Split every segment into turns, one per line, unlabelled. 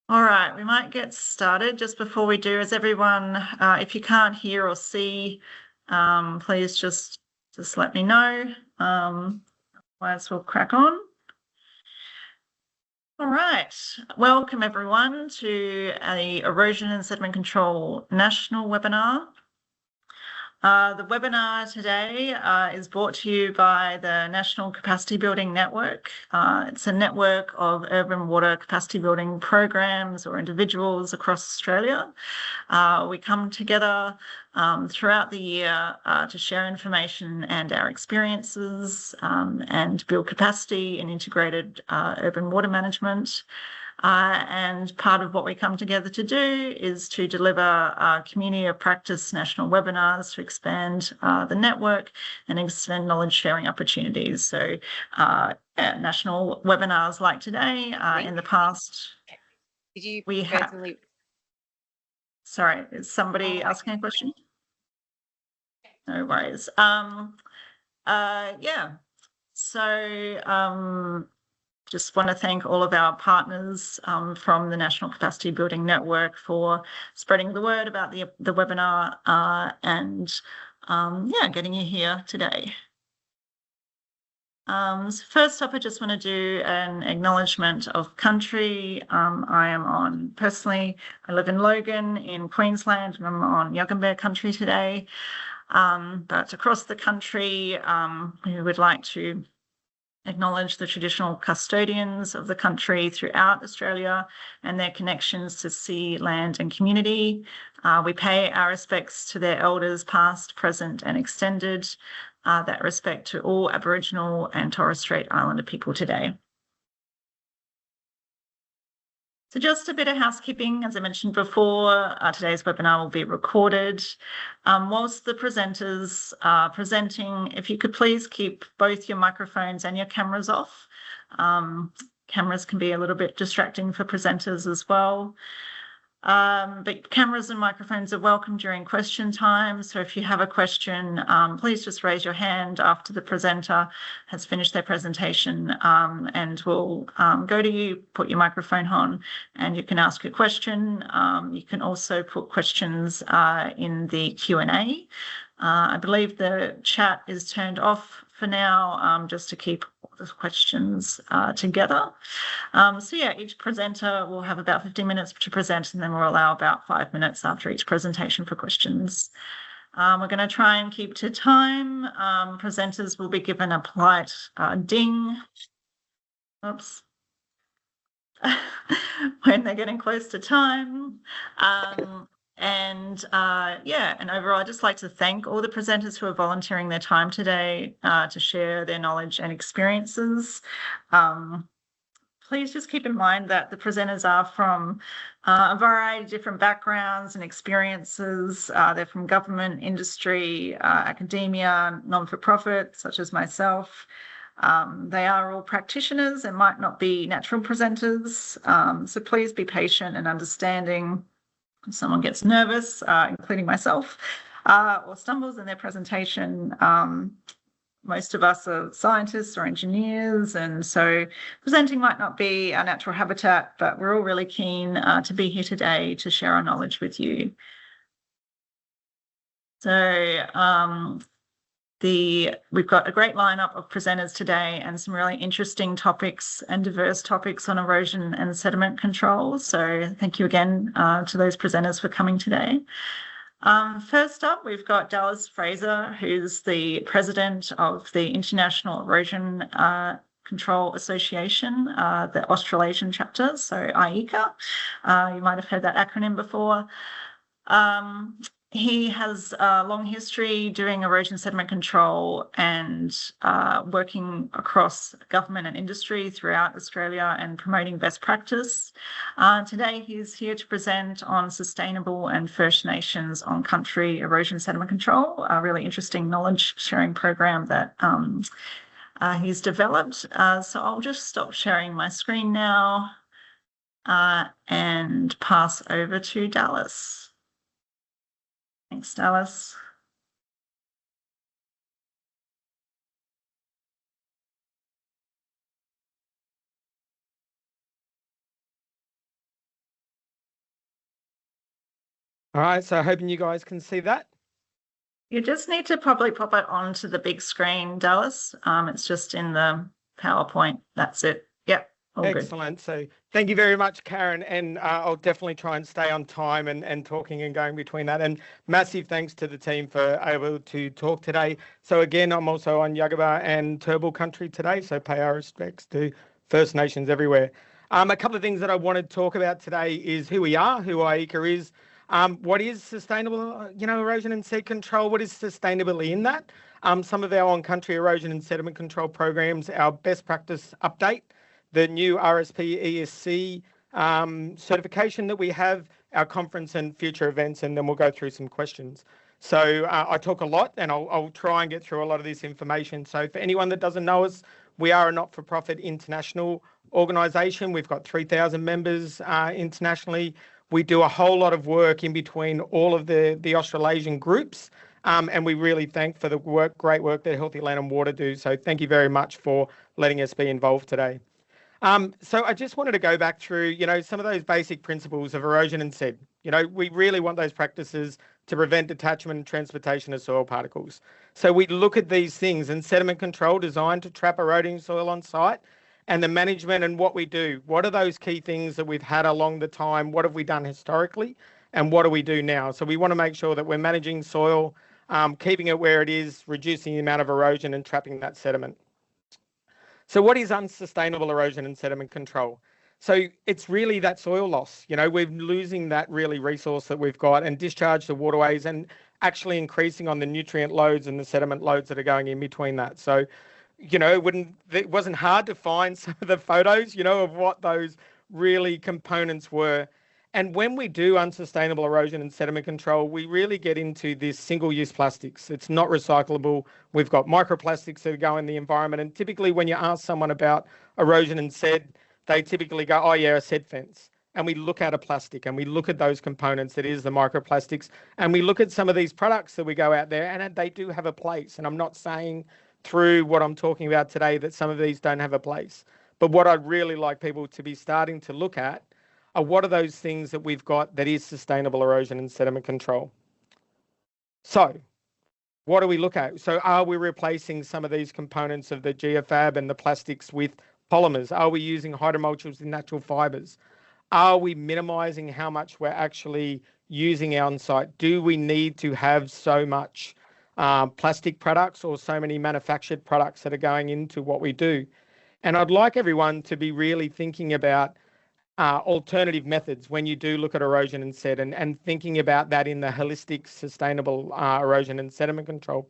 All right, we might get started. Just before we do, as everyone, if you can't hear or see, please just let me know. Otherwise, we'll crack on. All right, welcome everyone to a Erosion and Sediment Control National webinar. The webinar today is brought to you by the National Capacity Building Network. It's a network of urban water capacity building programs or individuals across Australia. We come together throughout the year to share information and our experiences and build capacity in integrated urban water management. And part of what we come together to do is to deliver community of practice national webinars to expand the network and extend knowledge sharing opportunities. So national webinars like today in the past.
Did you
we have. Sorry, is somebody asking a question? No worries. Yeah. So just want to thank all of our partners from the National Capacity Building Network for spreading the word about the webinar and getting you here today. So first up, I just want to do an acknowledgement of country. I live in Logan in Queensland, and I'm on Yugambeh country today. But across the country, we would like to acknowledge the traditional custodians of the country throughout Australia and their connections to sea, land and community. We pay our respects to their elders past, present and extended, that respect to all Aboriginal and Torres Strait Islander people today. So just a bit of housekeeping. As I mentioned before, today's webinar will be recorded. Whilst the presenters are presenting, if you could please keep both your microphones and your cameras off. Cameras can be a little bit distracting for presenters as well. But cameras and microphones are welcome during question time. So if you have a question, please just raise your hand after the presenter has finished their presentation, and we'll go to you, put your microphone on, and you can ask a question. You can also put questions in the Q&A. I believe the chat is turned off for now, just to keep the questions together. So yeah, each presenter will have about 15 minutes to present, and then we'll allow about 5 minutes after each presentation for questions. We're going to try and keep to time. Presenters will be given a polite ding. Oops. When they're getting close to time. And overall, I'd just like to thank all the presenters who are volunteering their time today to share their knowledge and experiences. Please just keep in mind that the presenters are from a variety of different backgrounds and experiences. They're from government, industry, academia, non-for-profit, such as myself. They are all practitioners and might not be natural presenters. So please be patient and understanding. If someone gets nervous, including myself, or stumbles in their presentation, most of us are scientists or engineers, and so presenting might not be our natural habitat, but we're all really keen to be here today to share our knowledge with you. So we've got a great lineup of presenters today and some really interesting topics and diverse topics on erosion and sediment control. So thank you again to those presenters for coming today. First up, we've got Dallas Fraser, who's the president of the International Erosion Control Association, the Australasian chapter, so IECA. You might have heard that acronym before. He has a long history doing erosion sediment control and working across government and industry throughout Australia and promoting best practice. Today, he's here to present on sustainable and First Nations on country erosion sediment control, a really interesting knowledge sharing program that he's developed. So I'll just stop sharing my screen now and pass over to Dallas. Thanks, Dallas.
All right, so hoping you guys can see that.
You just need to probably pop it onto the big screen, Dallas. It's just in the PowerPoint. That's it. Yep, all good.
Excellent. So thank you very much, Karen. And I'll definitely try and stay on time and talking and going between that. And massive thanks to the team for able to talk today. So again, I'm also on Yugambeh and Turrbal country today. So pay our respects to First Nations everywhere. A couple of things that I want to talk about today is who we are, who IECA is, what is sustainable, erosion and seed control, what is sustainability in that, some of our on-country erosion and sediment control programs, our best practice update, the new RSP ESC certification that we have, our conference and future events, and then we'll go through some questions. So I talk a lot and I'll try and get through a lot of this information. So for anyone that doesn't know us, we are a not-for-profit international organisation. We've got 3,000 members internationally. We do a whole lot of work in between all of the Australasian groups. And we really thank for the great work that Healthy Land and Water do. So thank you very much for letting us be involved today. So I just wanted to go back through, some of those basic principles of erosion and sed. We really want those practices to prevent detachment and transportation of soil particles. So we look at these things and sediment control designed to trap eroding soil on site and the management and what we do. What are those key things that we've had along the time? What have we done historically? And what do we do now? So we want to make sure that we're managing soil, keeping it where it is, reducing the amount of erosion and trapping that sediment. So what is unsustainable erosion and sediment control? So it's really that soil loss. We're losing that really resource that we've got and discharge to waterways and actually increasing on the nutrient loads and the sediment loads that are going in between that. So, it wasn't hard to find some of the photos, of what those really components were. And when we do unsustainable erosion and sediment control, we really get into this single-use plastics. It's not recyclable. We've got microplastics that go in the environment. And typically when you ask someone about erosion and sed, they typically go, oh yeah, a sed fence. And we look at a plastic and we look at those components that is the microplastics. And we look at some of these products that we go out there and they do have a place. And I'm not saying through what I'm talking about today that some of these don't have a place. But what I'd really like people to be starting to look at are what are those things that we've got that is sustainable erosion and sediment control. So what do we look at? So are we replacing some of these components of the geofab and the plastics with polymers? Are we using hydromulches and natural fibres? Are we minimising how much we're actually using on site? Do we need to have so much plastic products or so many manufactured products that are going into what we do? And I'd like everyone to be really thinking about alternative methods when you do look at erosion and sed and thinking about that in the holistic, sustainable erosion and sediment control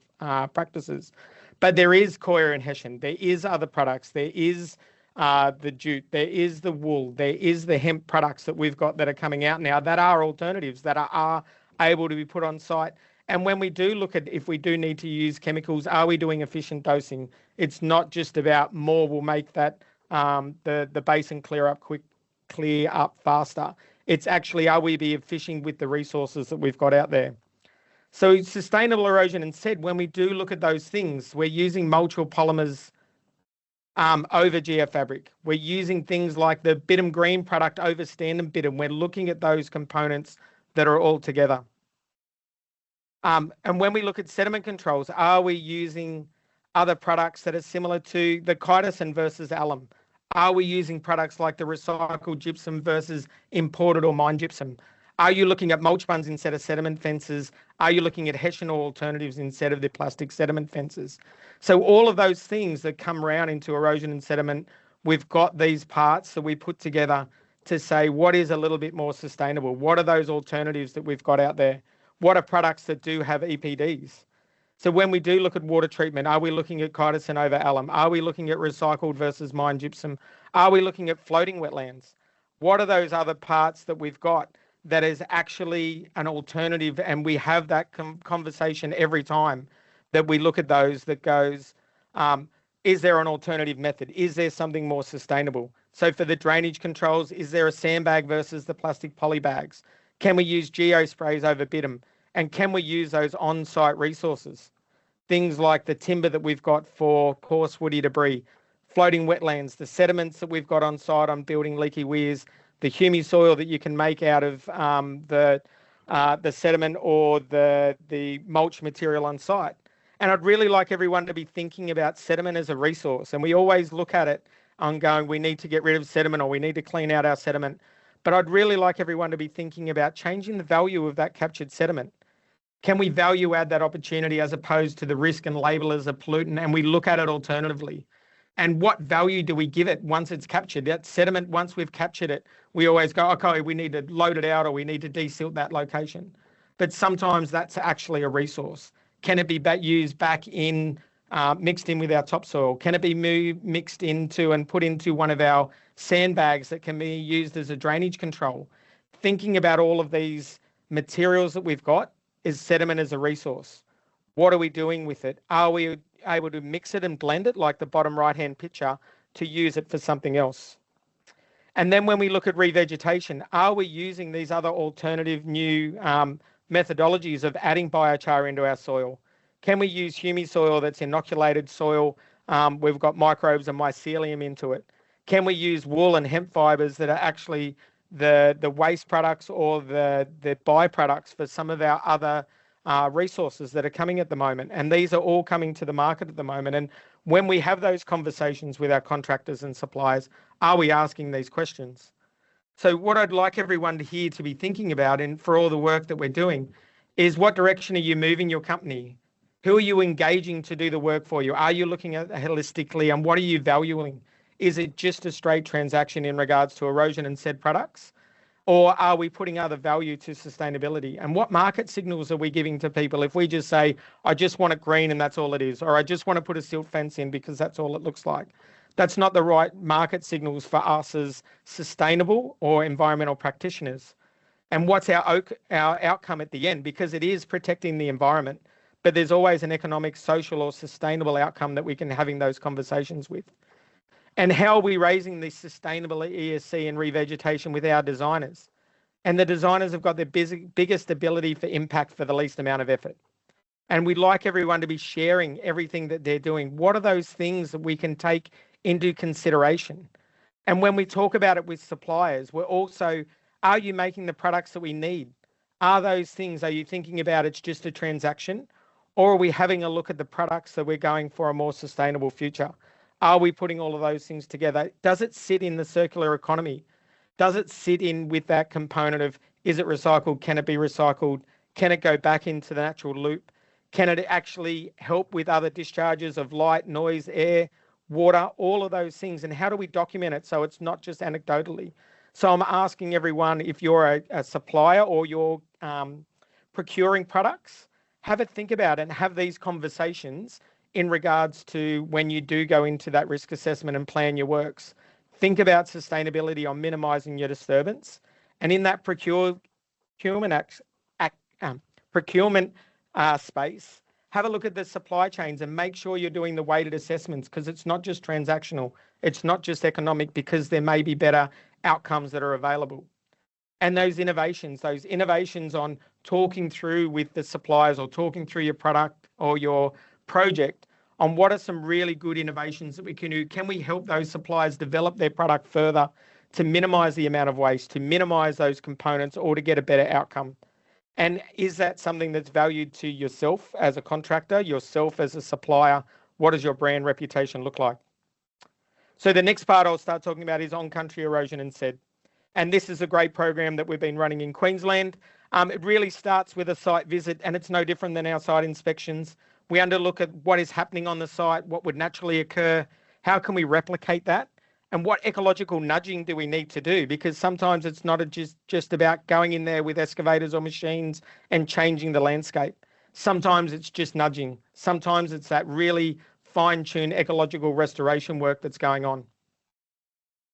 practices. But there is coir and hessian, there is other products, there is the jute, there is the wool, there is the hemp products that we've got that are coming out now that are alternatives that are able to be put on site. And when we do look at if we do need to use chemicals, are we doing efficient dosing? It's not just about more will make that the basin clear up faster. It's actually, are we being efficient with the resources that we've got out there? So sustainable erosion and sed, when we do look at those things, we're using mulch or polymers over geofabric. We're using things like the Bitum Green product over Stand and Bitum. We're looking at those components that are all together. And when we look at sediment controls, are we using other products that are similar to the chitosan versus alum? Are we using products like the recycled gypsum versus imported or mined gypsum? Are you looking at mulch buns instead of sediment fences? Are you looking at hessian alternatives instead of the plastic sediment fences? So all of those things that come around into erosion and sediment, we've got these parts that we put together to say what is a little bit more sustainable? What are those alternatives that we've got out there? What are products that do have EPDs? So when we do look at water treatment, are we looking at chitosan over alum? Are we looking at recycled versus mined gypsum? Are we looking at floating wetlands? What are those other parts that we've got that is actually an alternative? And we have that conversation every time that we look at those that goes, is there an alternative method? Is there something more sustainable? So for the drainage controls, is there a sandbag versus the plastic poly bags? Can we use geosprays over Bitum? And can we use those on-site resources? Things like the timber that we've got for coarse woody debris, floating wetlands, the sediments that we've got on site on building leaky weirs, the humy soil that you can make out of the the sediment or the mulch material on site. And I'd really like everyone to be thinking about sediment as a resource. And we always look at it on going, we need to get rid of sediment or we need to clean out our sediment. But I'd really like everyone to be thinking about changing the value of that captured sediment. Can we value add that opportunity as opposed to the risk and label as a pollutant, and we look at it alternatively? And what value do we give it once it's captured? That sediment, once we've captured it, we always go, okay, we need to load it out or we need to desilt that location. But sometimes that's actually a resource. Can it be used back in, mixed in with our topsoil? Can it be mixed into and put into one of our sandbags that can be used as a drainage control? Thinking about all of these materials that we've got, is sediment as a resource? What are we doing with it? Are we able to mix it and blend it like the bottom right-hand picture to use it for something else? And then when we look at revegetation, are we using these other alternative new methodologies of adding biochar into our soil? Can we use humisoil that's inoculated soil? We've got microbes and mycelium into it. Can we use wool and hemp fibers that are actually the waste products or the byproducts for some of our other resources that are coming at the moment? And these are all coming to the market at the moment. And when we have those conversations with our contractors and suppliers, are we asking these questions? So what I'd like everyone to hear, to be thinking about, and for all the work that we're doing, is what direction are you moving your company? Who are you engaging to do the work for you? Are you looking at it holistically, and what are you valuing? Is it just a straight transaction in regards to erosion and said products? Or are we putting other value to sustainability? And what market signals are we giving to people if we just say, I just want it green and that's all it is, or I just want to put a silt fence in because that's all it looks like? That's not the right market signals for us as sustainable or environmental practitioners. And what's our outcome at the end? Because it is protecting the environment, but there's always an economic, social, or sustainable outcome that we can having those conversations with. And how are we raising the sustainable ESC and revegetation with our designers? And the designers have got their biggest ability for impact for the least amount of effort. And we'd like everyone to be sharing everything that they're doing. What are those things that we can take into consideration? And when we talk about it with suppliers, we're also, are you making the products that we need? Are those things, are you thinking about it's just a transaction? Or are we having a look at the products that we're going for a more sustainable future? Are we putting all of those things together? Does it sit in the circular economy? Does it sit in with that component of, is it recycled? Can it be recycled? Can it go back into the natural loop? Can it actually help with other discharges of light, noise, air, water, all of those things? And how do we document it so it's not just anecdotally? So I'm asking everyone, if you're a supplier or you're procuring products, have a think about it and have these conversations in regards to when you do go into that risk assessment and plan your works. Think about sustainability on minimising your disturbance. And in that procurement space, have a look at the supply chains and make sure you're doing the weighted assessments, because it's not just transactional, it's not just economic, because there may be better outcomes that are available. And those innovations on talking through with the suppliers or talking through your product or your project on what are some really good innovations that we can do. Can we help those suppliers develop their product further to minimise the amount of waste, to minimise those components, or to get a better outcome? And is that something that's valued to yourself as a contractor, yourself as a supplier? What does your brand reputation look like? So the next part I'll start talking about is on-country erosion and SED. And this is a great program that we've been running in Queensland. It really starts with a site visit, and it's no different than our site inspections. We underlook at what is happening on the site, what would naturally occur, how can we replicate that, and what ecological nudging do we need to do? Because sometimes it's not just about going in there with excavators or machines and changing the landscape. Sometimes it's just nudging. Sometimes it's that really fine-tuned ecological restoration work that's going on.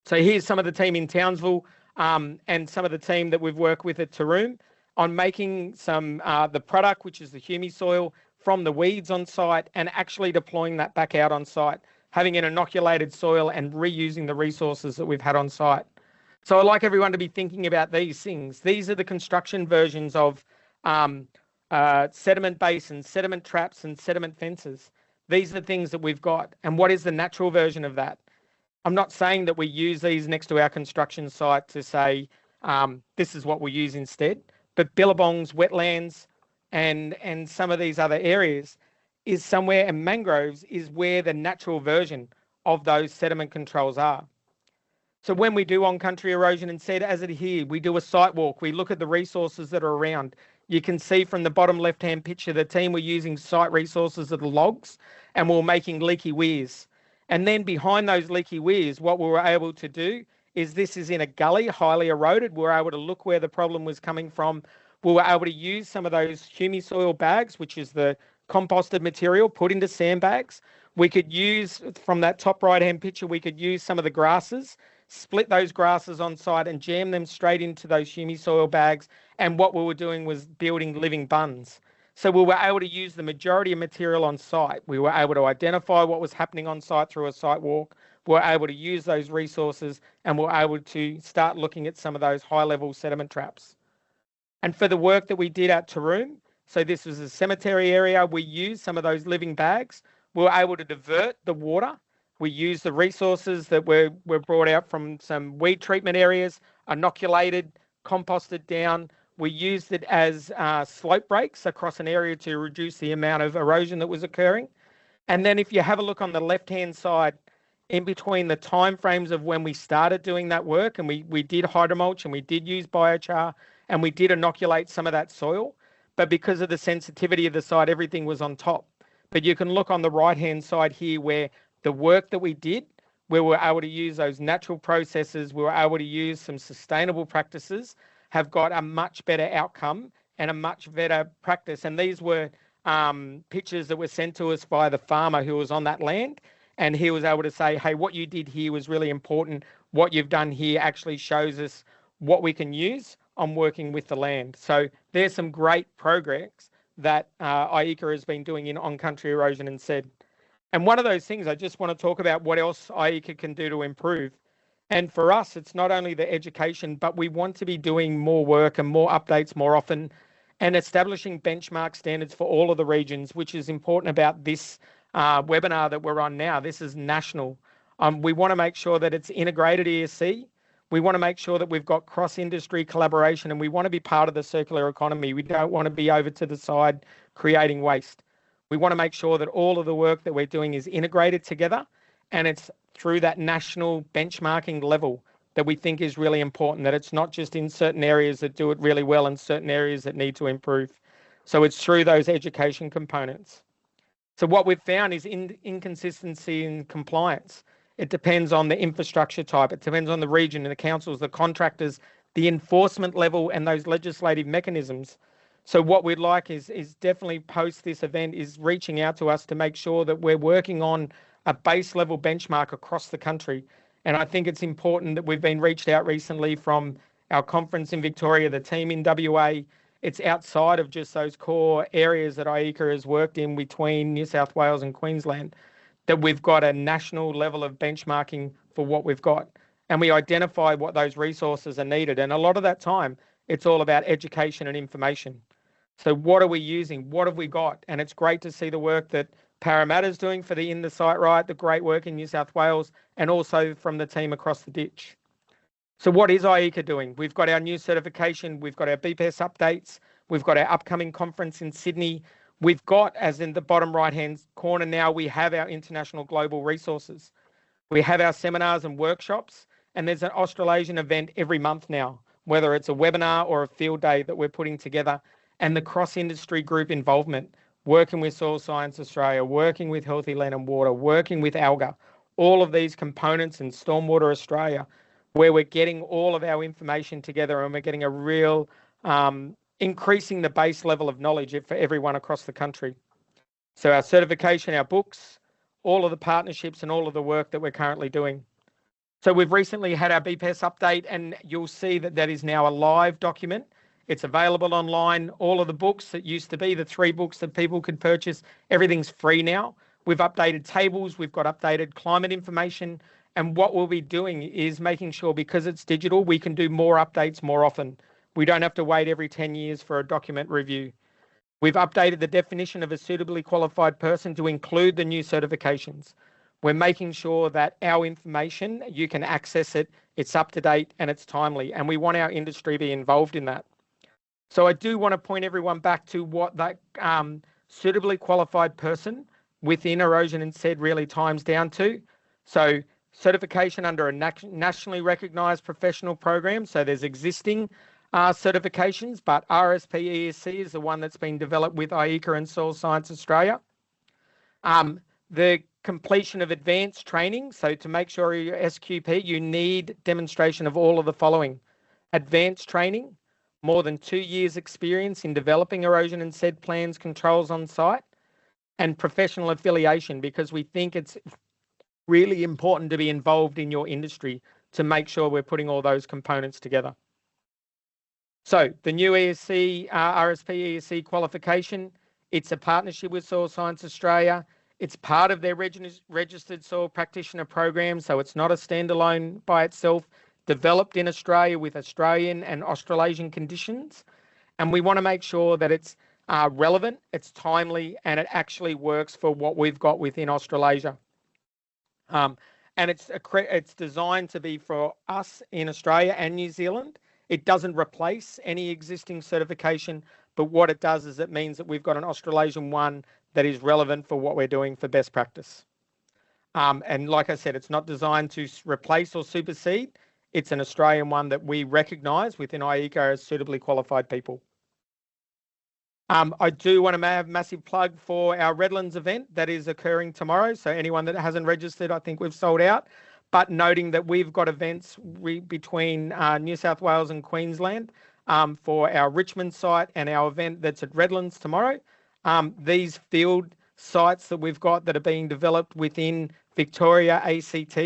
So here's some of the team in Townsville and some of the team that we've worked with at Taroom on making some the product, which is the humisoil, from the weeds on site, and actually deploying that back out on site, having an inoculated soil and reusing the resources that we've had on site. So I'd like everyone to be thinking about these things. These are the construction versions of sediment basins, sediment traps, and sediment fences. These are the things that we've got. And what is the natural version of that? I'm not saying that we use these next to our construction site to say, this is what we use instead, but billabongs, wetlands, and some of these other areas is somewhere, and mangroves is where the natural version of those sediment controls are. So when we do on-country erosion and SED, as it here, we do a site walk. We look at the resources that are around. You can see from the bottom left-hand picture, the team were using site resources of the logs, and we were making leaky weirs. And then behind those leaky weirs, what we were able to do is, this is in a gully, highly eroded. We were able to look where the problem was coming from. We were able to use some of those humisoil bags, which is the composted material, put into sandbags. We could use, from that top right-hand picture, we could use some of the grasses, split those grasses on site and jam them straight into those humisoil bags. And what we were doing was building living bunds. So we were able to use the majority of material on site. We were able to identify what was happening on site through a site walk. We were able to use those resources, and we were able to start looking at some of those high-level sediment traps. And for the work that we did at Taroom, so this was a cemetery area, we used some of those living bags. We were able to divert the water. We used the resources that were brought out from some weed treatment areas, inoculated, composted down. We used it as slope breaks across an area to reduce the amount of erosion that was occurring. And then if you have a look on the left-hand side, in between the time frames of when we started doing that work, and we did hydromulch and we did use biochar and we did inoculate some of that soil, but because of the sensitivity of the site, everything was on top. But you can look on the right-hand side here where the work that we did, where we were able to use those natural processes, we were able to use some sustainable practices, have got a much better outcome and a much better practice. And these were pictures that were sent to us by the farmer who was on that land. And he was able to say, hey, what you did here was really important. What you've done here actually shows us what we can use on working with the land. So there's some great progress that IECA has been doing in on-country erosion and SED. And one of those things, I just want to talk about what else IECA can do to improve. And for us, it's not only the education, but we want to be doing more work and more updates more often, and establishing benchmark standards for all of the regions, which is important about this webinar that we're on now. This is national. We want to make sure that it's integrated ESC. We want to make sure that we've got cross-industry collaboration, and we want to be part of the circular economy. We don't want to be over to the side creating waste. We want to make sure that all of the work that we're doing is integrated together, and it's through that national benchmarking level that we think is really important, that it's not just in certain areas that do it really well and certain areas that need to improve. So it's through those education components. So what we've found is inconsistency in compliance. It depends on the infrastructure type. It depends on the region and the councils, the contractors, the enforcement level, and those legislative mechanisms. So what we'd like is definitely post this event is reaching out to us to make sure that we're working on a base level benchmark across the country. And I think it's important that we've been reached out recently from our conference in Victoria, the team in WA. It's outside of just those core areas that IECA has worked in between New South Wales and Queensland, that we've got a national level of benchmarking for what we've got. And we identify what those resources are needed. And a lot of that time, it's all about education and information. So what are we using? What have we got? And it's great to see the work that Parramatta's doing for the In the Site Right, the great work in New South Wales, and also from the team across the ditch. So what is IECA doing? We've got our new certification. We've got our BPS updates. We've got our upcoming conference in Sydney. We've got, as in the bottom right-hand corner now, we have our international global resources. We have our seminars and workshops, and there's an Australasian event every month now, whether it's a webinar or a field day that we're putting together, and the cross-industry group involvement, working with Soil Science Australia, working with Healthy Land and Water, working with ALGA, all of these components in Stormwater Australia, where we're getting all of our information together and we're getting a real increasing the base level of knowledge for everyone across the country. So our certification, our books, all of the partnerships and all of the work that we're currently doing. So we've recently had our BPS update, and you'll see that that is now a live document. It's available online. All of the books that used to be the 3 books that people could purchase, everything's free now. We've updated tables, we've got updated climate information, and what we'll be doing is making sure, because it's digital, we can do more updates more often. We don't have to wait every 10 years for a document review. We've updated the definition of a suitably qualified person to include the new certifications. We're making sure that our information, you can access it, it's up to date and it's timely, and we want our industry to be involved in that. So I do want to point everyone back to what that suitably qualified person within erosion and SED really times down to. So certification under a nationally recognised professional program. So there's existing certifications, but RSP ESC is the one that's been developed with IECA and Soil Science Australia. The completion of advanced training. So to make sure you're SQP, you need demonstration of all of the following: advanced training, more than 2 years experience in developing erosion and SED plans controls on site, and professional affiliation, because we think it's really important to be involved in your industry to make sure we're putting all those components together. So the new ESC, RSP ESC qualification, it's a partnership with Soil Science Australia. It's part of their registered soil practitioner program, so it's not a standalone by itself, developed in Australia with Australian and Australasian conditions. And we want to make sure that it's relevant, it's timely, and it actually works for what we've got within Australasia. And it's designed to be for us in Australia and New Zealand. It doesn't replace any existing certification, but what it does is it means that we've got an Australasian one that is relevant for what we're doing for best practice. And like I said, it's not designed to replace or supersede. It's an Australian one that we recognise within IECA as suitably qualified people. I do want to have a massive plug for our Redlands event that is occurring tomorrow. So anyone that hasn't registered, I think we've sold out. But noting that we've got events between New South Wales and Queensland for our Richmond site and our event that's at Redlands tomorrow. These field sites that we've got that are being developed within Victoria, ACT,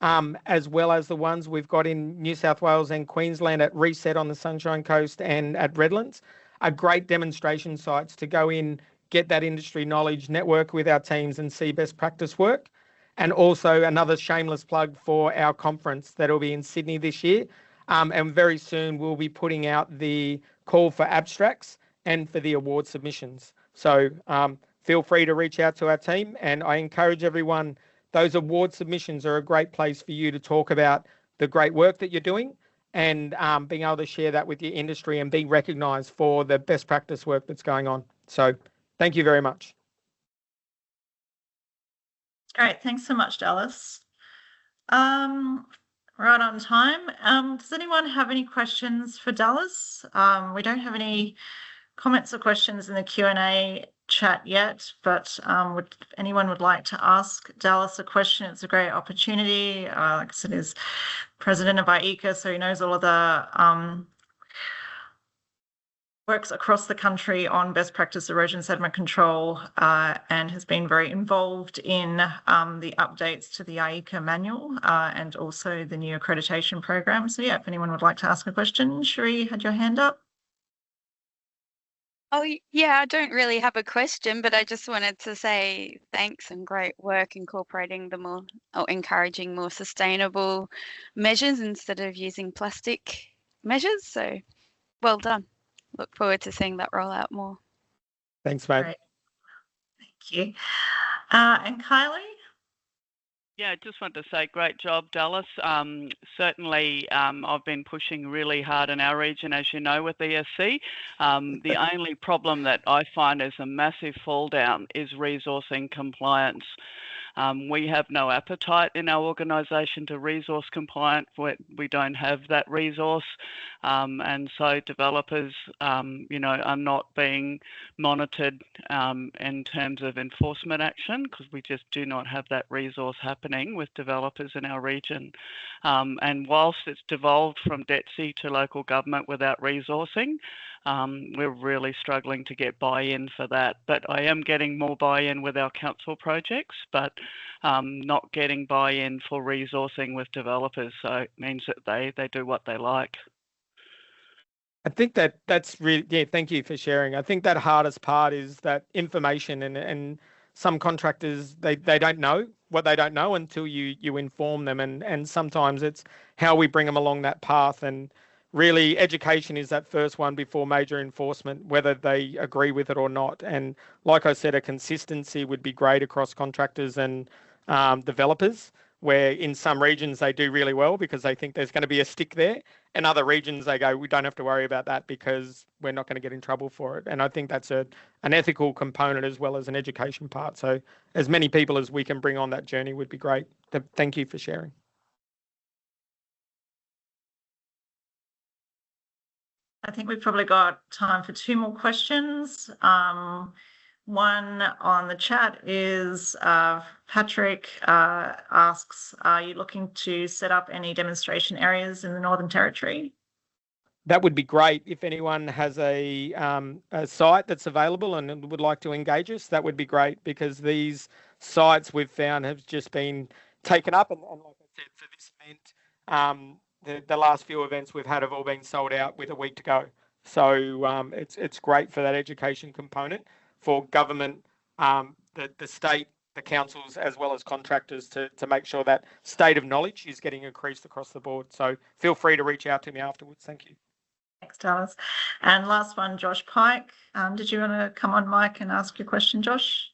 as well as the ones we've got in New South Wales and Queensland at Reset on the Sunshine Coast and at Redlands, are great demonstration sites to go in, get that industry knowledge, network with our teams and see best practice work. And also another shameless plug for our conference that will be in Sydney this year. And very soon we'll be putting out the call for abstracts and for the award submissions. So feel free to reach out to our team, and I encourage everyone, those award submissions are a great place for you to talk about the great work that you're doing and being able to share that with your industry and being recognised for the best practice work that's going on. So thank you very much.
Great. Thanks so much, Dallas. Right on time. Does anyone have any questions for Dallas? We don't have any comments or questions in the Q&A chat yet, but if anyone would like to ask Dallas a question, it's a great opportunity. Like I said, he's president of IECA, so he knows all of the works across the country on best practice erosion sediment control and has been very involved in the updates to the IECA manual and also the new accreditation program. So yeah, if anyone would like to ask a question, Cherie had your hand up.
Oh, yeah, I don't really have a question, but I just wanted to say thanks and great work incorporating the more or encouraging more sustainable measures instead of using plastic measures. So well done. Look forward to seeing that roll out more.
Thanks, mate.
Great. Thank you. And Kylie?
Yeah, I just want to say great job, Dallas. Certainly, I've been pushing really hard in our region, as you know, with ESC. The only problem that I find is a massive fall down is resourcing compliance. We have no appetite in our organisation to resource compliant. We don't have that resource, and so developers, are not being monitored in terms of enforcement action because we just do not have that resource happening with developers in our region. And whilst it's devolved from DETSI to local government without resourcing, we're really struggling to get buy-in for that. But I am getting more buy-in with our council projects, but not getting buy-in for resourcing with developers. So it means that they do what they like.
I think that's really, yeah, thank you for sharing. I think that hardest part is that information and some contractors, they don't know what they don't know until you inform them. And sometimes it's how we bring them along that path. And really education is that first one before major enforcement, whether they agree with it or not. And like I said, a consistency would be great across contractors and developers. where in some regions they do really well because they think there's going to be a stick there, and other regions they go, we don't have to worry about that because we're not going to get in trouble for it. And I think that's an ethical component as well as an education part. So as many people as we can bring on that journey would be great. Thank you for sharing.
I think we've probably got time for 2 more questions. One on the chat is Patrick asks, are you looking to set up any demonstration areas in the Northern Territory?
That would be great. If anyone has a site that's available and would like to engage us, that would be great, because these sites we've found have just been taken up. And like I said, for this event, the last few events we've had have all been sold out with a week to go. So it's great for that education component for government, the state, the councils, as well as contractors to make sure that state of knowledge is getting increased across the board. So feel free to reach out to me afterwards. Thank you.
Thanks, Dallas. And last one, Josh Pike. Did you want to come on mic and ask your question, Josh?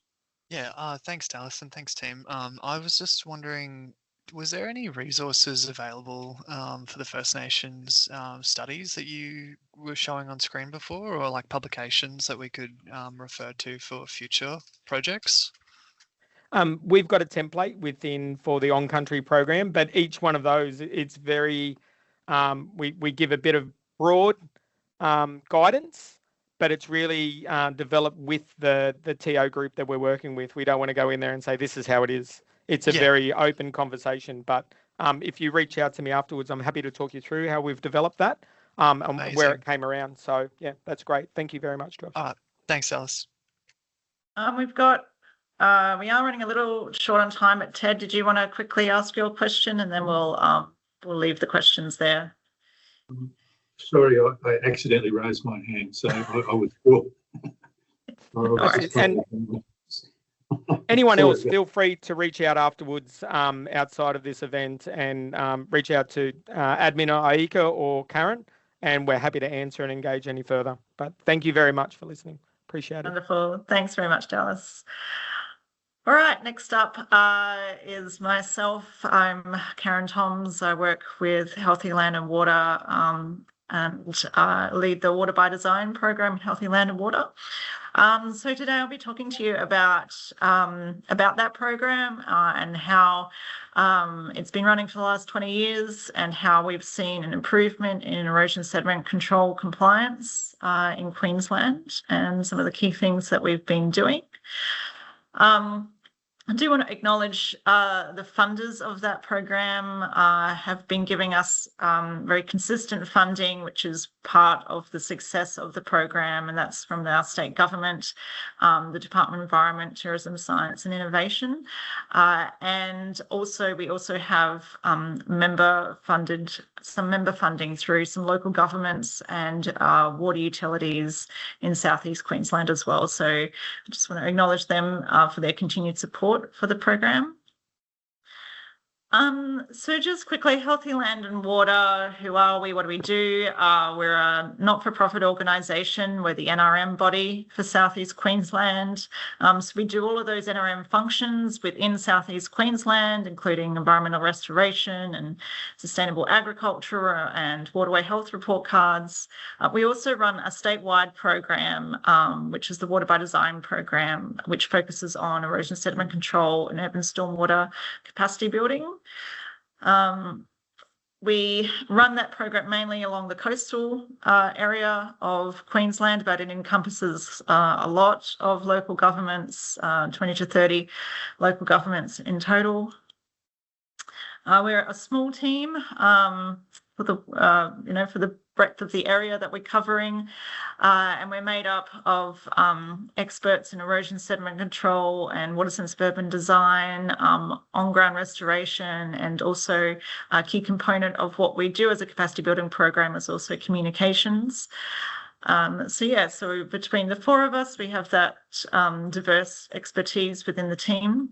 Yeah, thanks, Dallas, and thanks, team. I was just wondering, was there any resources available for the First Nations studies that you were showing on screen before, or like publications that we could refer to for future projects?
We've got a template for the on-country program, but each one of those, it's very, we give a bit of broad guidance, but it's really developed with the TO group that we're working with. We don't want to go in there and say, this is how it is. It's a very open conversation, but if you reach out to me afterwards, I'm happy to talk you through how we've developed that and where it came around. So yeah, that's great. Thank you very much, Josh.
Thanks, Alice.
We are running a little short on time, but Ted, did you want to quickly ask your question, and then we'll leave the questions there?
Sorry, I accidentally raised my hand, so I withdraw.
Anyone else, feel free to reach out afterwards outside of this event, and reach out to admin or Aika or Karen, and we're happy to answer and engage any further. But thank you very much for listening. Appreciate it.
Wonderful. Thanks very much, Dallas. All right, next up is myself. I'm Karen Toms. I work with Healthy Land and Water and lead the Water by Design program, Healthy Land and Water. So today I'll be talking to you about that program and how it's been running for the last 20 years and how we've seen an improvement in erosion sediment control compliance in Queensland and some of the key things that we've been doing. I do want to acknowledge the funders of that program have been giving us very consistent funding, which is part of the success of the program, and that's from our state government, the Department of Environment, Tourism, Science and Innovation. And also we also have member funding through some local governments and water utilities in southeast Queensland as well. So I just want to acknowledge them for their continued support for the program. So just quickly, Healthy Land and Water, who are we? What do we do? We're a not-for-profit organisation. We're the NRM body for South East Queensland. So we do all of those NRM functions within South East Queensland, including environmental restoration and sustainable agriculture and waterway health report cards. We also run a statewide program, which is the Water by Design program, which focuses on erosion sediment control and urban stormwater capacity building. We run that program mainly along the coastal area of Queensland, but it encompasses a lot of local governments, 20 to 30 local governments in total. We're a small team for the breadth of the area that we're covering, and we're made up of experts in erosion sediment control and water sensitive urban design, on-ground restoration, and also a key component of what we do as a capacity building program is also communications. So between the 4 of us, we have that diverse expertise within the team.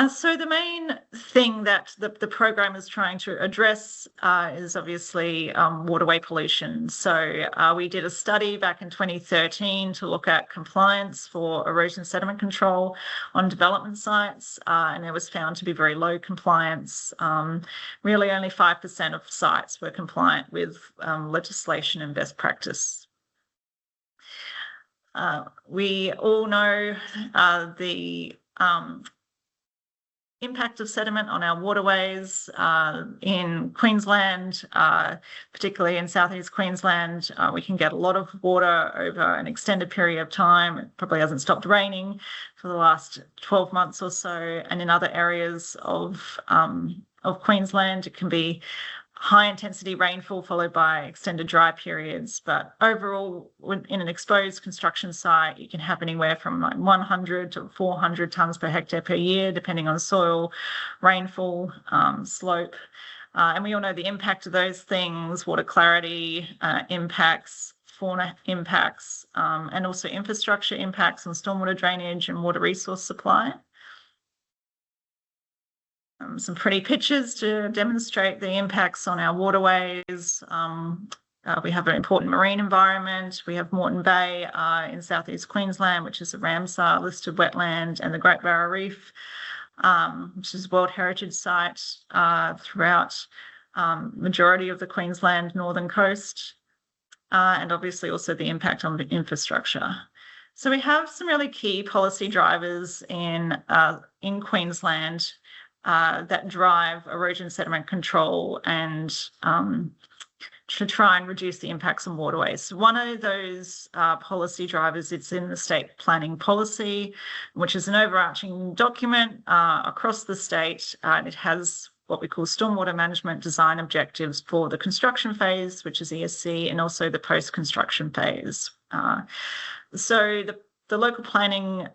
So the main thing that the program is trying to address is obviously waterway pollution. So we did a study back in 2013 to look at compliance for erosion sediment control on development sites, and it was found to be very low compliance. Really only 5% of sites were compliant with legislation and best practice. We all know the impact of sediment on our waterways in Queensland, particularly in southeast Queensland. We can get a lot of water over an extended period of time. It probably hasn't stopped raining for the last 12 months or so. And in other areas of Queensland, it can be high intensity rainfall followed by extended dry periods. But overall, in an exposed construction site, you can have anywhere from like 100 to 400 tonnes per hectare per year, depending on soil, rainfall, slope. And we all know the impact of those things: water clarity impacts, fauna impacts, and also infrastructure impacts on stormwater drainage and water resource supply. Some pretty pictures to demonstrate the impacts on our waterways. We have an important marine environment. We have Moreton Bay in southeast Queensland, which is a Ramsar listed wetland, and the Great Barrier Reef, which is a World Heritage Site throughout majority of the Queensland northern coast, and obviously also the impact on the infrastructure. So we have some really key policy drivers in Queensland that drive erosion sediment control and to try and reduce the impacts on waterways. So one of those policy drivers, it's in the state planning policy, which is an overarching document across the state. It has what we call stormwater management design objectives for the construction phase, which is ESC, and also the post-construction phase. So the local planning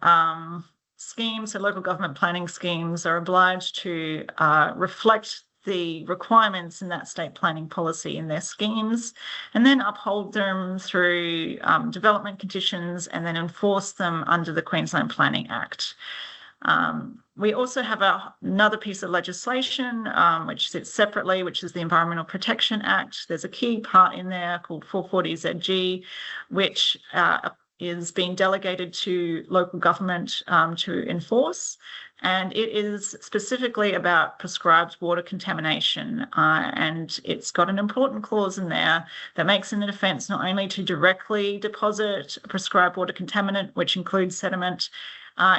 schemes, so local government planning schemes, are obliged to reflect the requirements in that state planning policy in their schemes, and then uphold them through development conditions, and then enforce them under the Queensland Planning Act. We also have another piece of legislation which sits separately, which is the Environmental Protection Act. There's a key part in there called 440ZG, which is being delegated to local government to enforce, and it is specifically about prescribed water contamination, and it's got an important clause in there that makes it an offence not only to directly deposit a prescribed water contaminant, which includes sediment,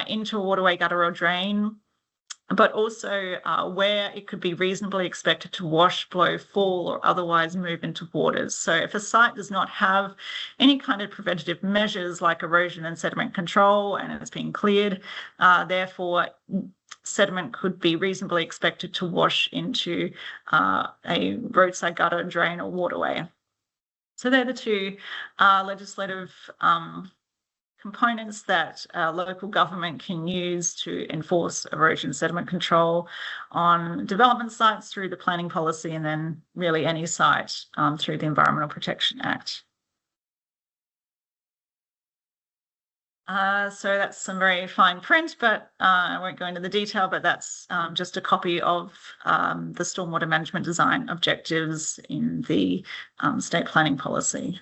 into a waterway, gutter or drain, but also where it could be reasonably expected to wash, blow, fall, or otherwise move into waters. So if a site does not have any kind of preventative measures like erosion and sediment control, and it's being cleared, therefore sediment could be reasonably expected to wash into a roadside gutter, drain, or waterway. So they're the two legislative components that local government can use to enforce erosion sediment control on development sites through the planning policy, and then really any site through the Environmental Protection Act. So that's some very fine print, but I won't go into the detail, but that's just a copy of the stormwater management design objectives in the state planning policy.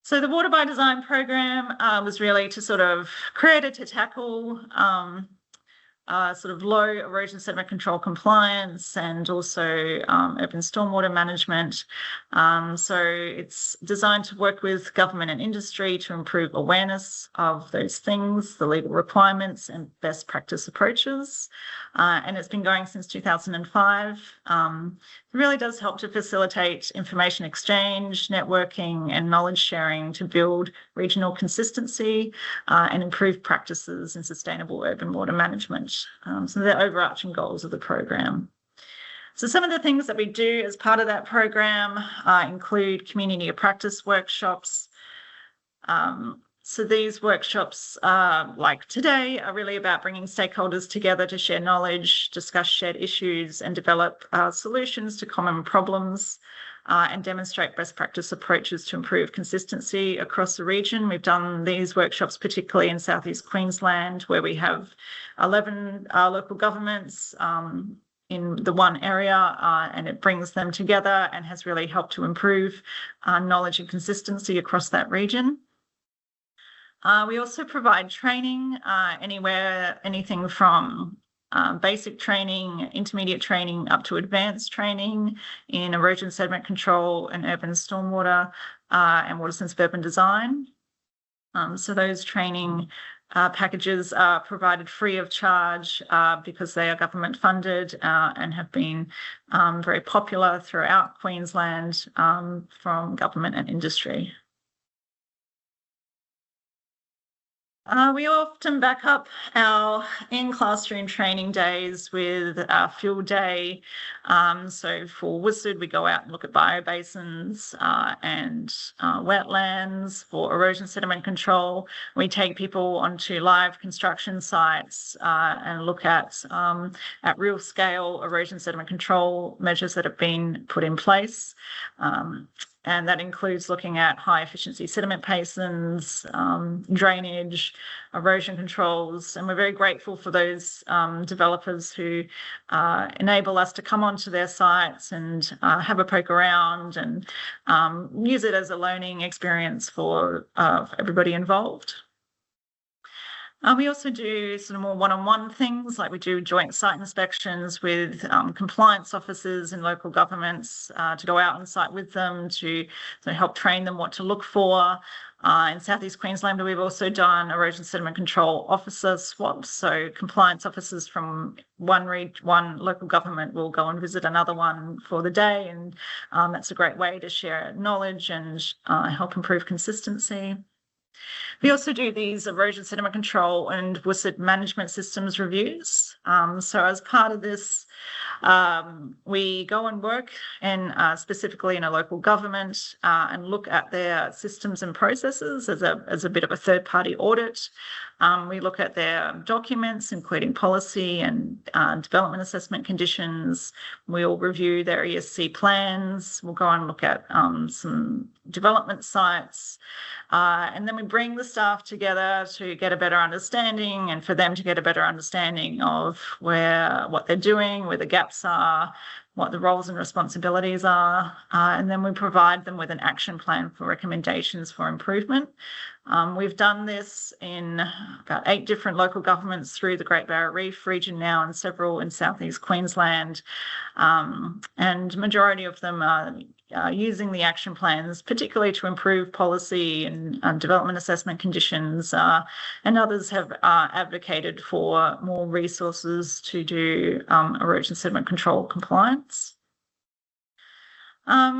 So the Water by Design program was really to sort of created to tackle sort of low erosion sediment control compliance and also urban stormwater management. So it's designed to work with government and industry to improve awareness of those things, the legal requirements and best practice approaches. And it's been going since 2005. It really does help to facilitate information exchange, networking, and knowledge sharing to build regional consistency and improve practices in sustainable urban water management. So they're overarching goals of the program. So some of the things that we do as part of that program include community of practice workshops. So these workshops, like today, are really about bringing stakeholders together to share knowledge, discuss shared issues, and develop solutions to common problems. and demonstrate best practice approaches to improve consistency across the region. We've done these workshops particularly in Southeast Queensland, where we have 11 local governments in the one area, and it brings them together and has really helped to improve knowledge and consistency across that region. We also provide training anything from basic training, intermediate training, up to advanced training in erosion sediment control and urban stormwater and water sensitive urban design. So those training packages are provided free of charge because they are government funded and have been very popular throughout Queensland from government and industry. We often back up our in-classroom training days with our field day. So for WSID, we go out and look at biobasins and wetlands. For erosion sediment control, we take people onto live construction sites and look at real scale erosion sediment control measures that have been put in place. And that includes looking at high efficiency sediment basins, drainage, erosion controls. And we're very grateful for those developers who enable us to come onto their sites and have a poke around and use it as a learning experience for everybody involved. We also do sort of more one-on-one things, like we do joint site inspections with compliance officers in local governments to go out on site with them to help train them what to look for. In Southeast Queensland, we've also done erosion sediment control officer swaps. So compliance officers from one local government will go and visit another one for the day, and that's a great way to share knowledge and help improve consistency. We also do these erosion sediment control and WSID management systems reviews. So as part of this, we go and work specifically in a local government and look at their systems and processes as a bit of a third-party audit. We look at their documents, including policy and development assessment conditions. We'll review their ESC plans. We'll go and look at some development sites. And then we bring the staff together to get a better understanding and for them to get a better understanding of what they're doing, where the gaps are, what the roles and responsibilities are. And then we provide them with an action plan for recommendations for improvement. We've done this in about 8 different local governments through the Great Barrier Reef region now and several in Southeast Queensland. And majority of them are using the action plans, particularly to improve policy and development assessment conditions, and others have advocated for more resources to do erosion sediment control compliance.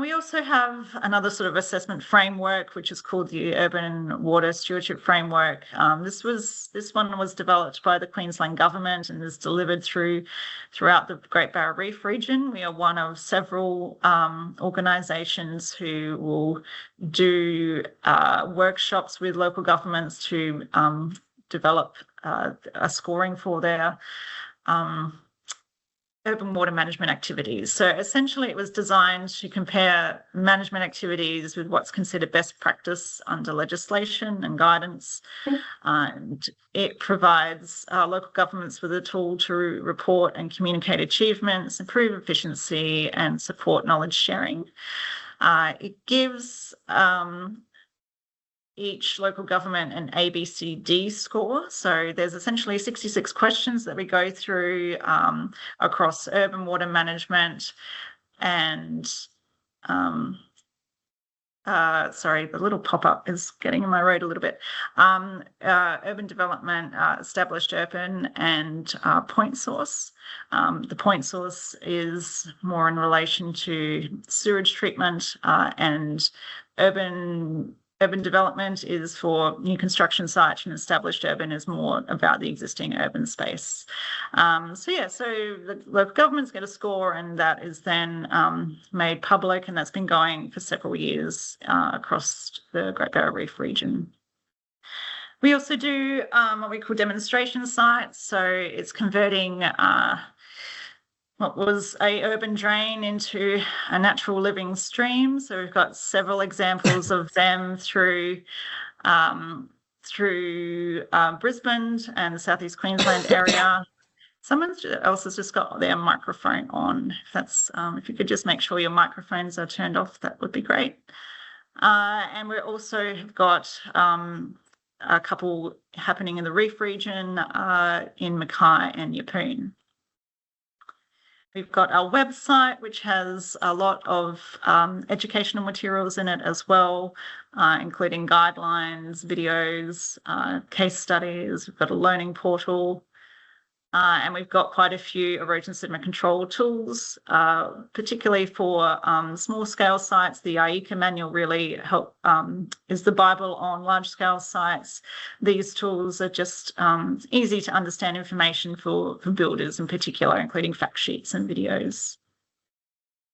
We also have another sort of assessment framework, which is called the Urban Water Stewardship Framework. This one was developed by the Queensland Government and is delivered throughout the Great Barrier Reef region. We are one of several organisations who will do workshops with local governments to develop a scoring for their urban water management activities. So essentially it was designed to compare management activities with what's considered best practice under legislation and guidance. And it provides local governments with a tool to report and communicate achievements, improve efficiency and support knowledge sharing. It gives each local government an ABCD score. So there's essentially 66 questions that we go through across urban water management and sorry, the little pop-up is getting in my road a little bit. Urban development, established urban and point source. The point source is more in relation to sewage treatment and urban development is for new construction sites, and established urban is more about the existing urban space. So the local governments get a score, and that is then made public, and that's been going for several years across the Great Barrier Reef region. We also do what we call demonstration sites. So it's converting what was a urban drain into a natural living stream. So we've got several examples of them through Brisbane and the Southeast Queensland area. Someone else has just got their microphone on. If you could just make sure your microphones are turned off, that would be great. And we also have got a couple happening in the Reef region in Mackay and Yeppoon. We've got our website, which has a lot of educational materials in it as well, including guidelines, videos, case studies. We've got a learning portal. And we've got quite a few erosion sediment control tools, particularly for small-scale sites. The IECA manual really is the Bible on large-scale sites. These tools are just easy to understand information for builders in particular, including fact sheets and videos.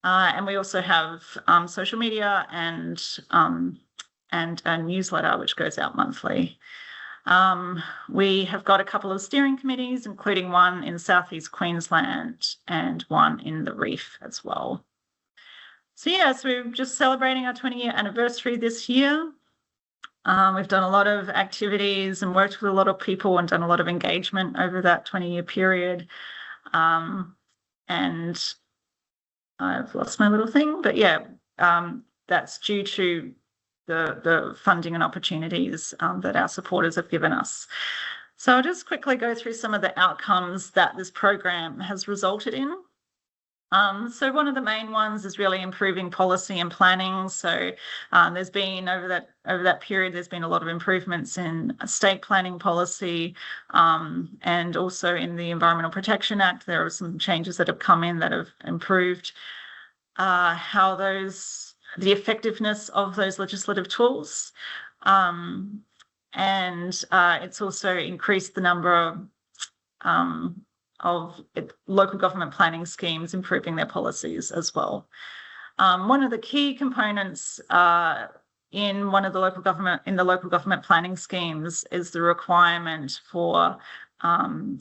And we also have social media and a newsletter which goes out monthly. We have got a couple of steering committees, including one in Southeast Queensland and one in the Reef as well. So we're just celebrating our 20-year anniversary this year. We've done a lot of activities and worked with a lot of people and done a lot of engagement over that 20-year period. And I've lost my little thing, but that's due to the funding and opportunities that our supporters have given us. So I'll just quickly go through some of the outcomes that this program has resulted in. So one of the main ones is really improving policy and planning. So there's been over that period, there's been a lot of improvements in state planning policy, and also in the Environmental Protection Act. There are some changes that have come in that have improved the effectiveness of those legislative tools. And it's also increased the number of local government planning schemes improving their policies as well. One of the key components in the local government planning schemes is the requirement for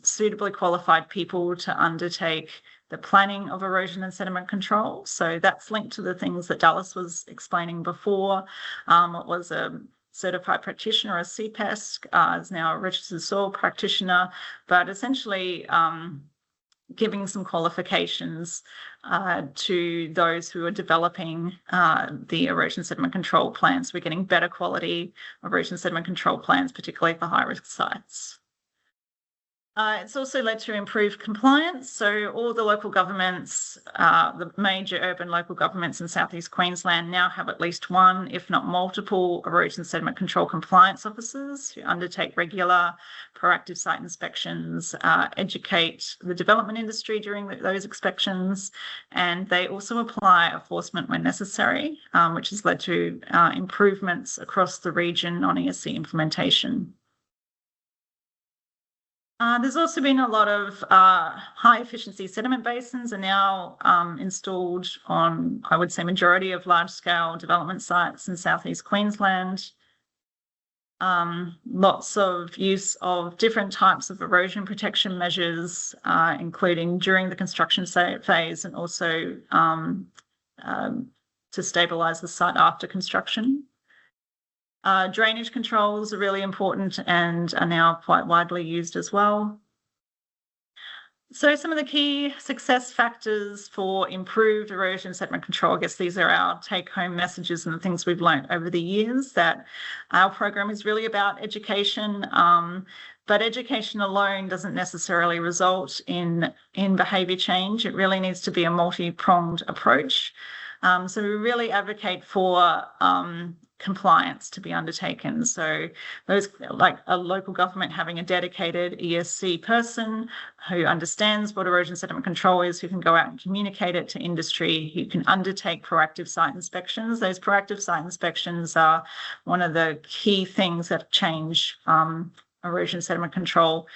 suitably qualified people to undertake the planning of erosion and sediment control. So that's linked to the things that Dallas was explaining before. It was a certified practitioner, a CPESC, is now a registered soil practitioner, but essentially giving some qualifications to those who are developing the erosion sediment control plans. We're getting better quality erosion sediment control plans, particularly for high-risk sites. It's also led to improved compliance. So all the local governments, the major urban local governments in Southeast Queensland now have at least one, if not multiple, erosion sediment control compliance officers who undertake regular proactive site inspections, educate the development industry during those inspections, and they also apply enforcement when necessary, which has led to improvements across the region on ESC implementation. There's also been a lot of high-efficiency sediment basins are now installed on, I would say, majority of large-scale development sites in Southeast Queensland. Lots of use of different types of erosion protection measures, including during the construction phase and also to stabilise the site after construction. Drainage controls are really important and are now quite widely used as well. So some of the key success factors for improved erosion sediment control, I guess these are our take-home messages and the things we've learned over the years, that our program is really about education, but education alone doesn't necessarily result in behaviour change. It really needs to be a multi-pronged approach. So we really advocate for compliance to be undertaken. So those, like a local government having a dedicated ESC person who understands what erosion sediment control is, who can go out and communicate it to industry, who can undertake proactive site inspections. Those proactive site inspections are one of the key things that change erosion sediment control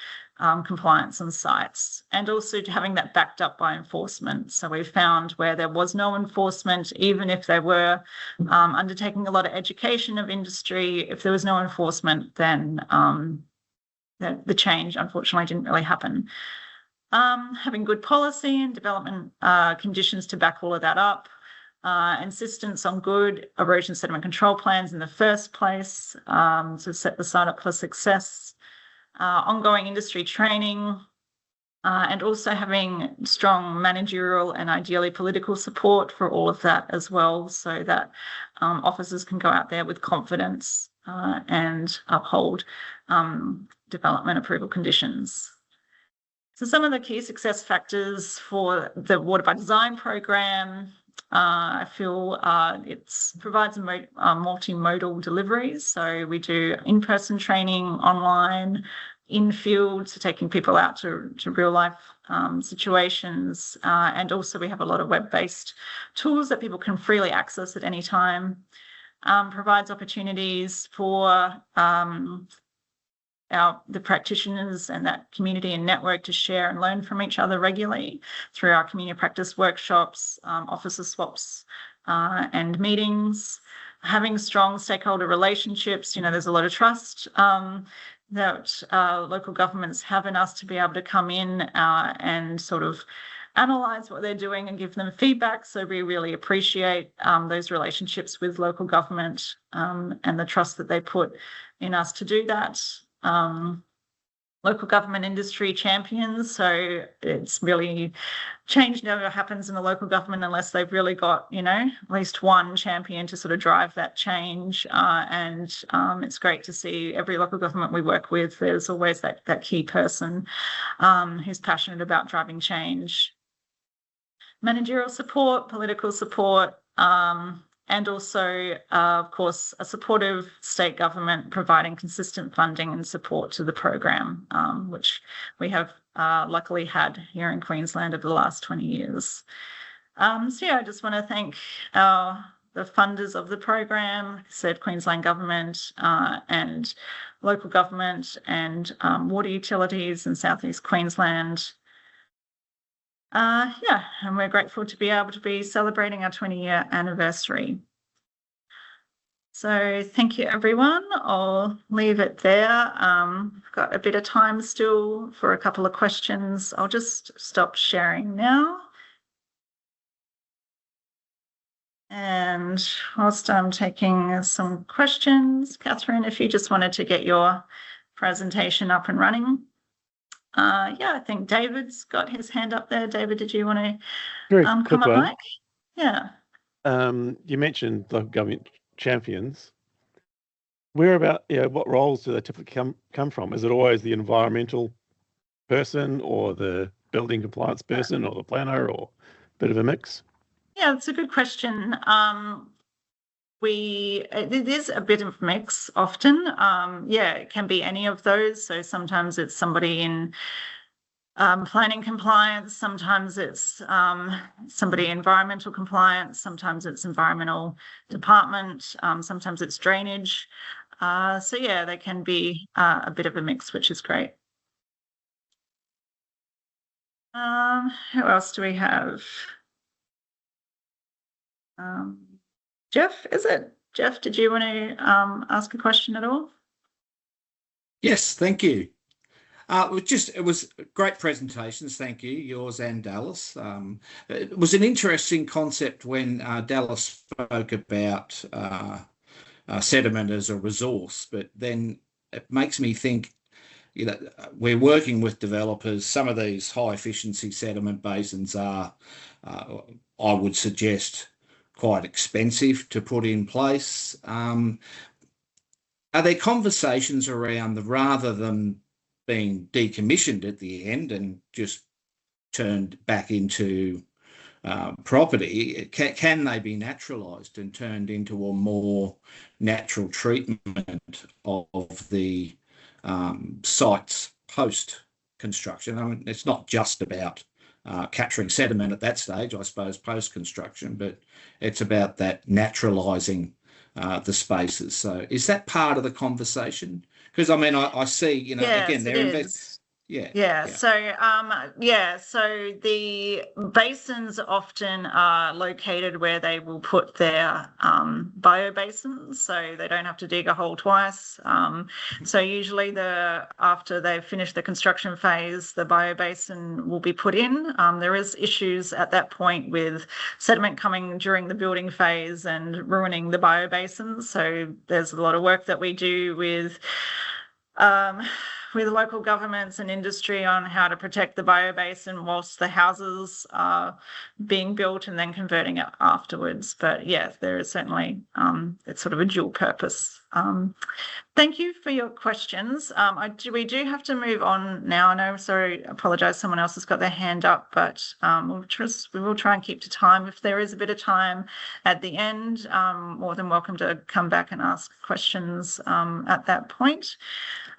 compliance on sites, and also having that backed up by enforcement. So we found where there was no enforcement, even if they were undertaking a lot of education of industry, if there was no enforcement, then the change unfortunately didn't really happen. Having good policy and development conditions to back all of that up. Insistence on good erosion sediment control plans in the first place to set the site up for success. Ongoing industry training, and also having strong managerial and ideally political support for all of that as well, so that officers can go out there with confidence and uphold development approval conditions. So some of the key success factors for the Water by Design program, I feel it provides multimodal deliveries. So we do in-person training, online, in-field, so taking people out to real-life situations. And also we have a lot of web-based tools that people can freely access at any time. Provides opportunities for the practitioners and that community and network to share and learn from each other regularly through our community practice workshops, officer swaps and meetings. Having strong stakeholder relationships, there's a lot of trust that local governments have in us to be able to come in and sort of analyse what they're doing and give them feedback. So we really appreciate those relationships with local government and the trust that they put in us to do that. Local government industry champions. So it's really change never happens in the local government unless they've really got, at least one champion to sort of drive that change. And it's great to see every local government we work with, there's always that key person who's passionate about driving change. Managerial support, political support, and also, of course, a supportive state government providing consistent funding and support to the program, which we have luckily had here in Queensland over the last 20 years. So yeah, I just want to thank the funders of the program, like I said, Queensland Government and local government and water utilities in Southeast Queensland. And we're grateful to be able to be celebrating our 20-year anniversary. So thank you, everyone. I'll leave it there. I've got a bit of time still for a couple of questions. I'll just stop sharing now. And whilst I'm taking some questions, Catherine, if you just wanted to get your presentation up and running. I think David's got his hand up there. David, did you want to come up, Mike? Yeah.
You mentioned local government champions. What roles do they typically come from? Is it always the environmental person or the building compliance person or the planner or a bit of a mix?
Yeah, it's a good question. It is a bit of a mix often. It can be any of those. So sometimes it's somebody in planning compliance, sometimes it's somebody in environmental compliance, sometimes it's environmental department, sometimes it's drainage. They can be a bit of a mix, which is great. Who else do we have? Jeff, is it? Jeff, did you want to ask a question at all?
Yes, thank you. It was great presentations, thank you, yours and Dallas. It was an interesting concept when Dallas spoke about sediment as a resource, but then it makes me think, we're working with developers. Some of these high efficiency sediment basins are, I would suggest, quite expensive to put in place. Are there conversations around rather than being decommissioned at the end and just turned back into property, can they be naturalised and turned into a more natural treatment of the sites post-construction? I mean, it's not just about capturing sediment at that stage, I suppose, post-construction, but it's about that naturalising the spaces. So is that part of the conversation? Because I mean, I see,
yes,
again, they're
Yeah. So the basins often are located where they will put their biobasins, so they don't have to dig a hole twice. So usually after they've finished the construction phase, the biobasin will be put in. There is issues at that point with sediment coming during the building phase and ruining the biobasins. So there's a lot of work that we do with local governments and industry on how to protect the biobasin whilst the houses are being built and then converting it afterwards. But yeah, there is certainly, it's sort of a dual purpose. Thank you for your questions. We do have to move on now. I know, sorry, I apologise, someone else has got their hand up, but we will try and keep to time. If there is a bit of time at the end, more than welcome to come back and ask questions at that point.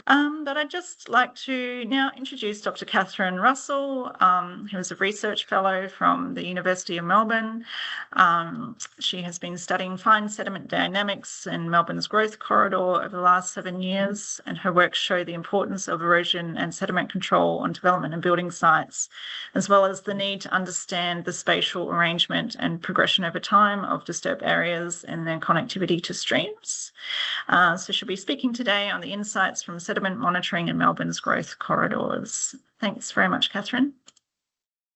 But I'd just like to now introduce Dr. Catherine Russell, who is a research fellow from the University of Melbourne. She has been studying fine sediment dynamics in Melbourne's growth corridor over the last 7 years, and her work show the importance of erosion and sediment control on development and building sites, as well as the need to understand the spatial arrangement and progression over time of disturbed areas and their connectivity to streams. So she'll be speaking today on the insights from sediment monitoring in Melbourne's growth corridors. Thanks very much, Catherine.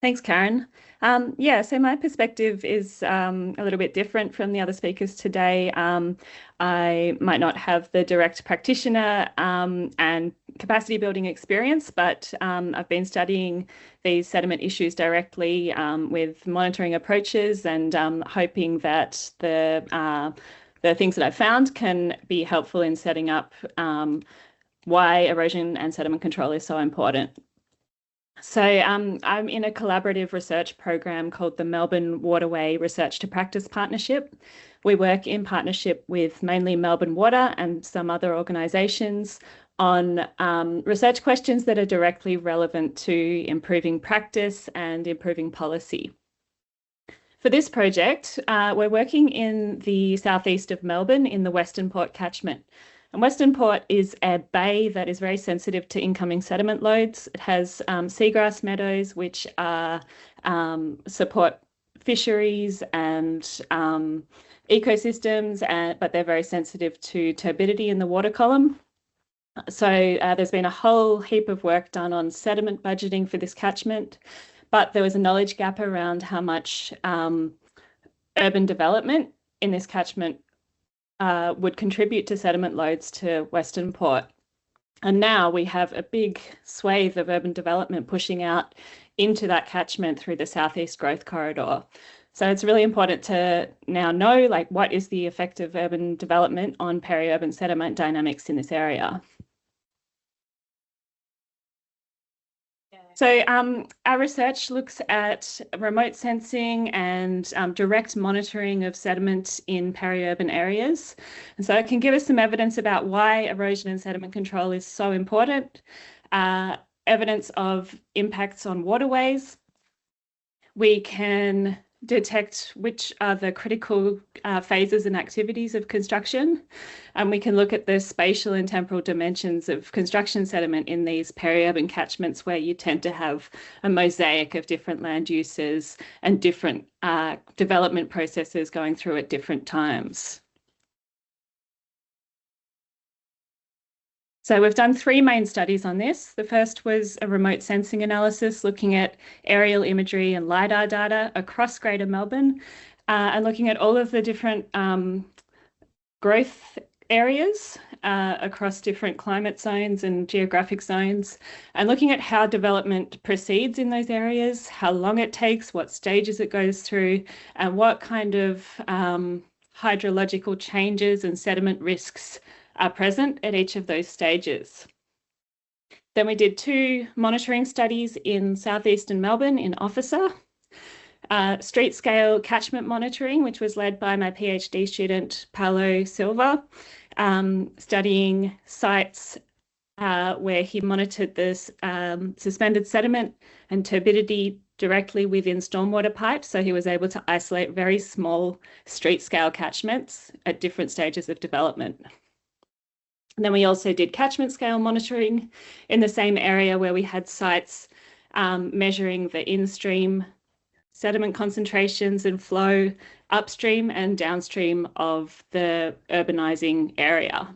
Thanks, Karen. So my perspective is a little bit different from the other speakers today. I might not have the direct practitioner and capacity building experience, but I've been studying these sediment issues directly with monitoring approaches and hoping that the things that I've found can be helpful in setting up why erosion and sediment control is so important. So I'm in a collaborative research program called the Melbourne Waterway Research to Practice Partnership. We work in partnership with mainly Melbourne Water and some other organisations on research questions that are directly relevant to improving practice and improving policy. For this project, we're working in the southeast of Melbourne in the Western Port catchment. And Western Port is a bay that is very sensitive to incoming sediment loads. It has seagrass meadows, which support fisheries and ecosystems, but they're very sensitive to turbidity in the water column. So there's been a whole heap of work done on sediment budgeting for this catchment, but there was a knowledge gap around how much urban development in this catchment would contribute to sediment loads to Western Port. And now we have a big swathe of urban development pushing out into that catchment through the Southeast Growth Corridor. So it's really important to now know, like, what is the effect of urban development on peri-urban sediment dynamics in this area. So our research looks at remote sensing and direct monitoring of sediment in peri-urban areas. And so it can give us some evidence about why erosion and sediment control is so important, evidence of impacts on waterways. We can detect which are the critical phases and activities of construction. And we can look at the spatial and temporal dimensions of construction sediment in these peri-urban catchments where you tend to have a mosaic of different land uses and different development processes going through at different times. So we've done 3 main studies on this. The first was a remote sensing analysis looking at aerial imagery and LiDAR data across Greater Melbourne and looking at all of the different growth areas across different climate zones and geographic zones, and looking at how development proceeds in those areas, how long it takes, what stages it goes through, and what kind of hydrological changes and sediment risks are present at each of those stages. Then we did 2 monitoring studies in southeastern Melbourne in Officer, street scale catchment monitoring, which was led by my PhD student, Paulo Silva, studying sites where he monitored this suspended sediment and turbidity directly within stormwater pipes. So he was able to isolate very small street scale catchments at different stages of development. And then we also did catchment scale monitoring in the same area where we had sites measuring the in-stream sediment concentrations and flow upstream and downstream of the urbanizing area.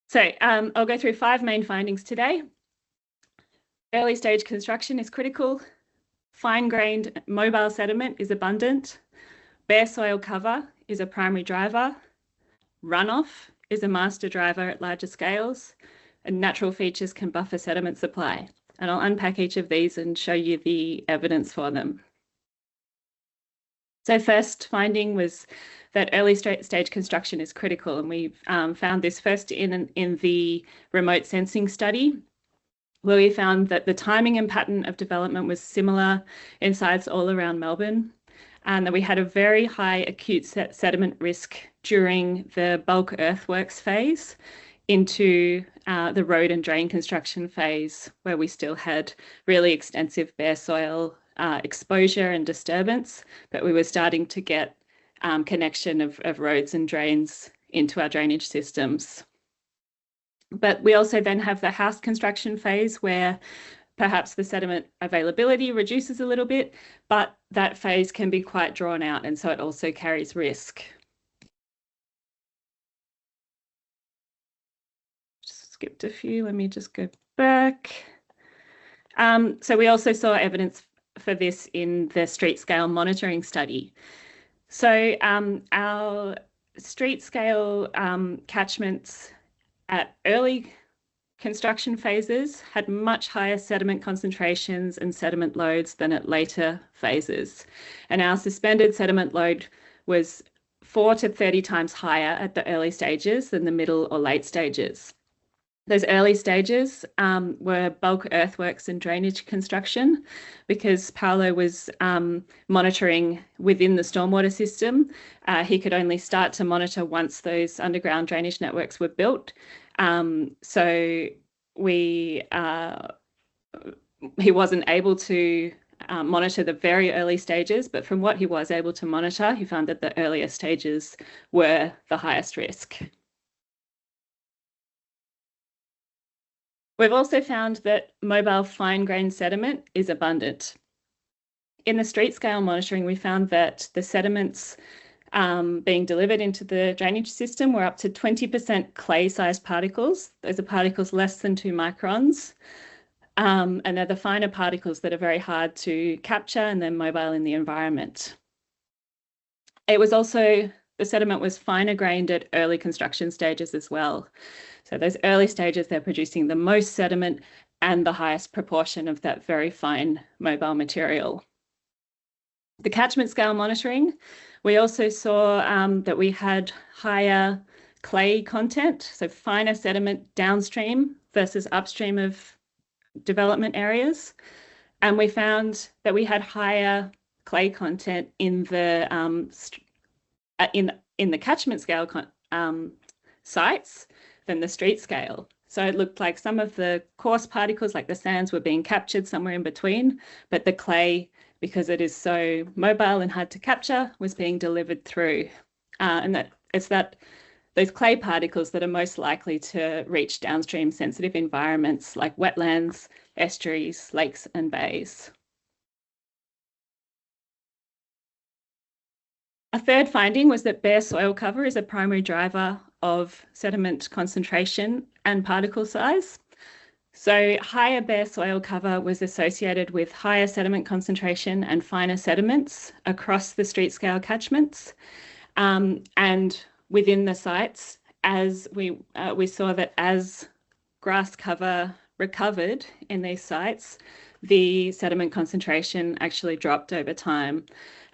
So I'll go through 5 main findings today. Early stage construction is critical. Fine-grained mobile sediment is abundant. Bare soil cover is a primary driver. Runoff is a master driver at larger scales. And natural features can buffer sediment supply. And I'll unpack each of these and show you the evidence for them. So first finding was that early stage construction is critical, and we found this first in the remote sensing study, where we found that the timing and pattern of development was similar in sites all around Melbourne, and that we had a very high acute sediment risk during the bulk earthworks phase into the road and drain construction phase, where we still had really extensive bare soil exposure and disturbance, but we were starting to get connection of roads and drains into our drainage systems. But we also then have the house construction phase, where perhaps the sediment availability reduces a little bit, but that phase can be quite drawn out, and so it also carries risk. Skipped a few, let me just go back. So we also saw evidence for this in the street scale monitoring study. So our street scale catchments at early construction phases had much higher sediment concentrations and sediment loads than at later phases. And our suspended sediment load was 4 to 30 times higher at the early stages than the middle or late stages. Those early stages were bulk earthworks and drainage construction, because Paolo was monitoring within the stormwater system. He could only start to monitor once those underground drainage networks were built. So he wasn't able to monitor the very early stages, but from what he was able to monitor, he found that the earlier stages were the highest risk. We've also found that mobile fine-grained sediment is abundant. In the street scale monitoring, we found that the sediments being delivered into the drainage system were up to 20% clay-sized particles. Those are particles less than 2 microns. And they're the finer particles that are very hard to capture and then mobile in the environment. It was also, the sediment was finer grained at early construction stages as well. So those early stages, they're producing the most sediment and the highest proportion of that very fine mobile material. The catchment scale monitoring, we also saw that we had higher clay content, so finer sediment downstream versus upstream of development areas. And we found that we had higher clay content in the catchment scale sites than the street scale. So it looked like some of the coarse particles, like the sands, were being captured somewhere in between, but the clay, because it is so mobile and hard to capture, was being delivered through. And that it's those clay particles that are most likely to reach downstream sensitive environments like wetlands, estuaries, lakes, and bays. A third finding was that bare soil cover is a primary driver of sediment concentration and particle size. So higher bare soil cover was associated with higher sediment concentration and finer sediments across the street scale catchments. And within the sites, as we saw that as grass cover recovered in these sites, the sediment concentration actually dropped over time.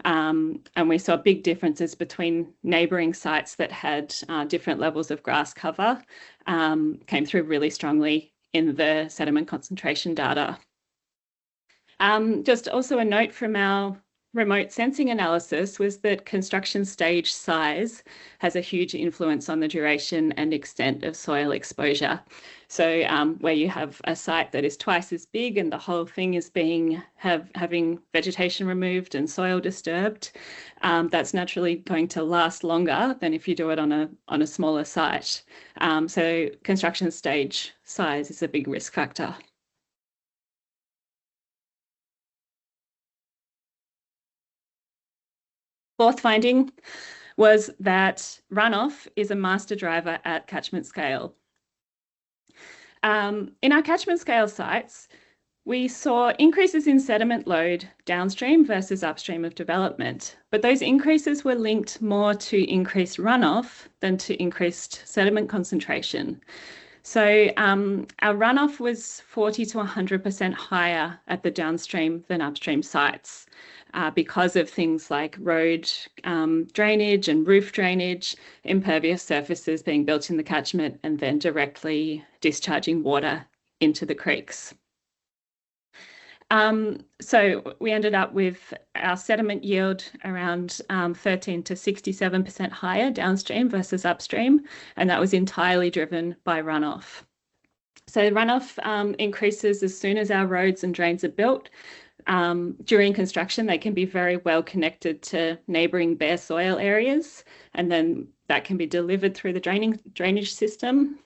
And we saw big differences between neighbouring sites that had different levels of grass cover, came through really strongly in the sediment concentration data. Just also a note from our remote sensing analysis was that construction stage size has a huge influence on the duration and extent of soil exposure. So where you have a site that is twice as big and the whole thing is having vegetation removed and soil disturbed, that's naturally going to last longer than if you do it on a smaller site. So construction stage size is a big risk factor. Fourth finding was that runoff is a master driver at catchment scale. In our catchment scale sites, we saw increases in sediment load downstream versus upstream of development, but those increases were linked more to increased runoff than to increased sediment concentration. So our runoff was 40 to 100% higher at the downstream than upstream sites because of things like road drainage and roof drainage, impervious surfaces being built in the catchment and then directly discharging water into the creeks. So we ended up with our sediment yield around 13 to 67% higher downstream versus upstream, and that was entirely driven by runoff. So runoff increases as soon as our roads and drains are built. During construction, they can be very well connected to neighbouring bare soil areas, and then that can be delivered through the drainage system.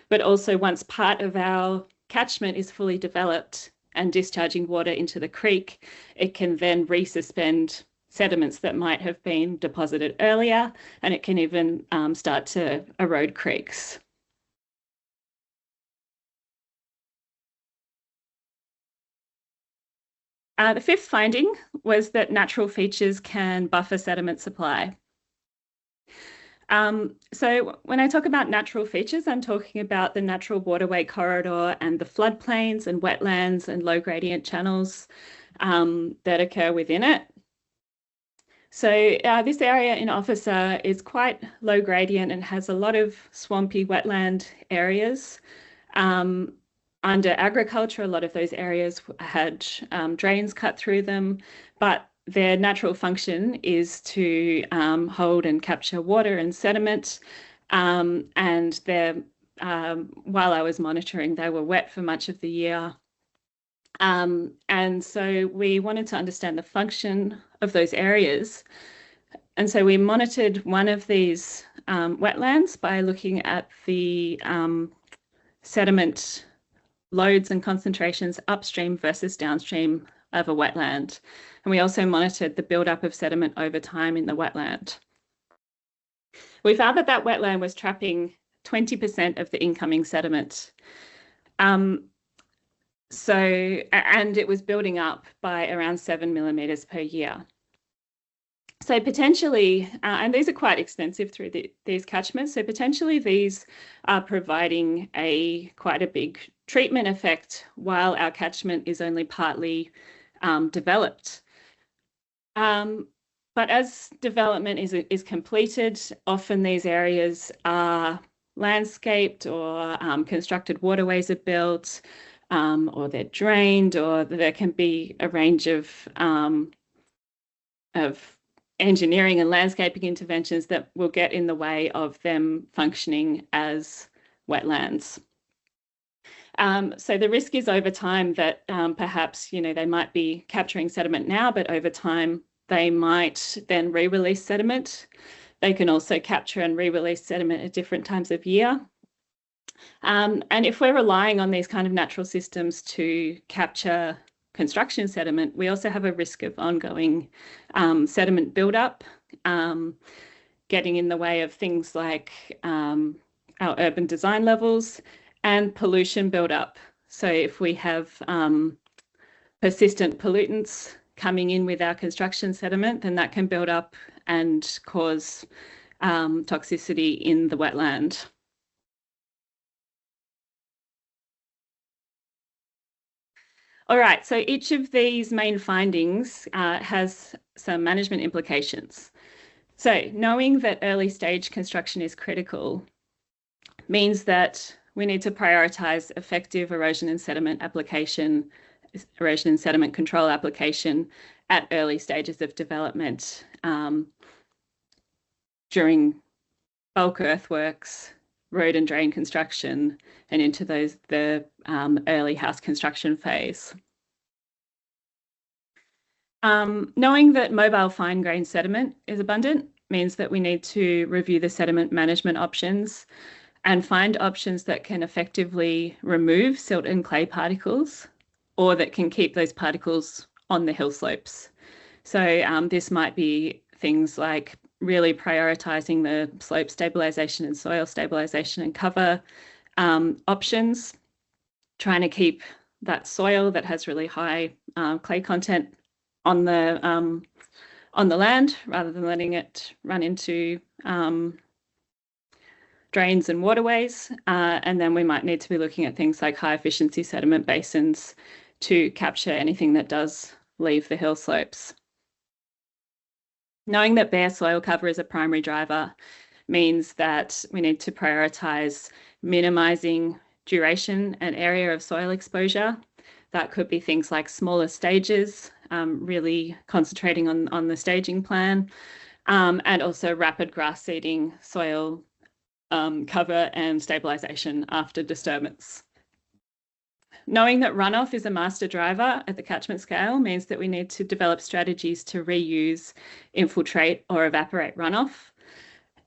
But also once part of our catchment is fully developed and discharging water into the creek, it can then resuspend sediments that might have been deposited earlier, and it can even start to erode creeks. The fifth finding was that natural features can buffer sediment supply. So when I talk about natural features, I'm talking about the natural waterway corridor and the floodplains and wetlands and low gradient channels that occur within it. So this area in Officer is quite low gradient and has a lot of swampy wetland areas. Under agriculture, a lot of those areas had drains cut through them, but their natural function is to hold and capture water and sediment. And while I was monitoring, they were wet for much of the year. And so we wanted to understand the function of those areas. And so we monitored one of these wetlands by looking at the sediment loads and concentrations upstream versus downstream of a wetland. And we also monitored the buildup of sediment over time in the wetland. We found that wetland was trapping 20% of the incoming sediment. And it was building up by around 7 millimetres per year. So potentially, and these are quite extensive through these catchments, so potentially these are providing quite a big treatment effect while our catchment is only partly developed. But as development is completed, often these areas are landscaped or constructed waterways are built, or they're drained, or there can be a range of engineering and landscaping interventions that will get in the way of them functioning as wetlands. So the risk is over time that perhaps, they might be capturing sediment now, but over time they might then re-release sediment. They can also capture and re-release sediment at different times of year. And if we're relying on these kind of natural systems to capture construction sediment, we also have a risk of ongoing sediment buildup, getting in the way of things like our urban design levels and pollution buildup. So if we have persistent pollutants coming in with our construction sediment, then that can build up and cause toxicity in the wetland. All right, so each of these main findings has some management implications. So knowing that early stage construction is critical means that we need to prioritise effective erosion and sediment control application at early stages of development during bulk earthworks, road and drain construction and into the early house construction phase. Knowing that mobile fine-grained sediment is abundant means that we need to review the sediment management options and find options that can effectively remove silt and clay particles, or that can keep those particles on the hill slopes. So this might be things like really prioritising the slope stabilisation and soil stabilisation and cover options, trying to keep that soil that has really high clay content on the land rather than letting it run into drains and waterways. And then we might need to be looking at things like high efficiency sediment basins to capture anything that does leave the hill slopes. Knowing that bare soil cover is a primary driver means that we need to prioritise minimising duration and area of soil exposure. That could be things like smaller stages, really concentrating on the staging plan, and also rapid grass seeding, soil cover and stabilisation after disturbance. Knowing that runoff is a master driver at the catchment scale means that we need to develop strategies to reuse, infiltrate or evaporate runoff.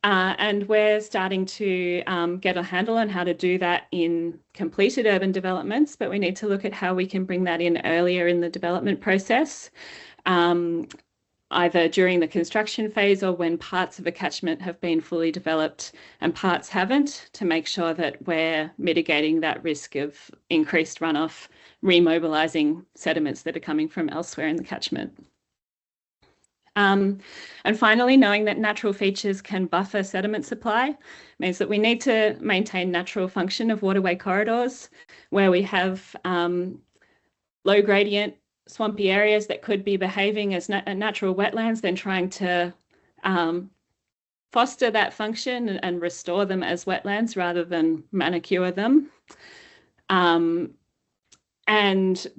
And we're starting to get a handle on how to do that in completed urban developments, but we need to look at how we can bring that in earlier in the development process, either during the construction phase or when parts of a catchment have been fully developed and parts haven't, to make sure that we're mitigating that risk of increased runoff, remobilising sediments that are coming from elsewhere in the catchment. And finally, knowing that natural features can buffer sediment supply means that we need to maintain natural function of waterway corridors where we have low gradient swampy areas that could be behaving as natural wetlands, then trying to foster that function and restore them as wetlands rather than manicure them.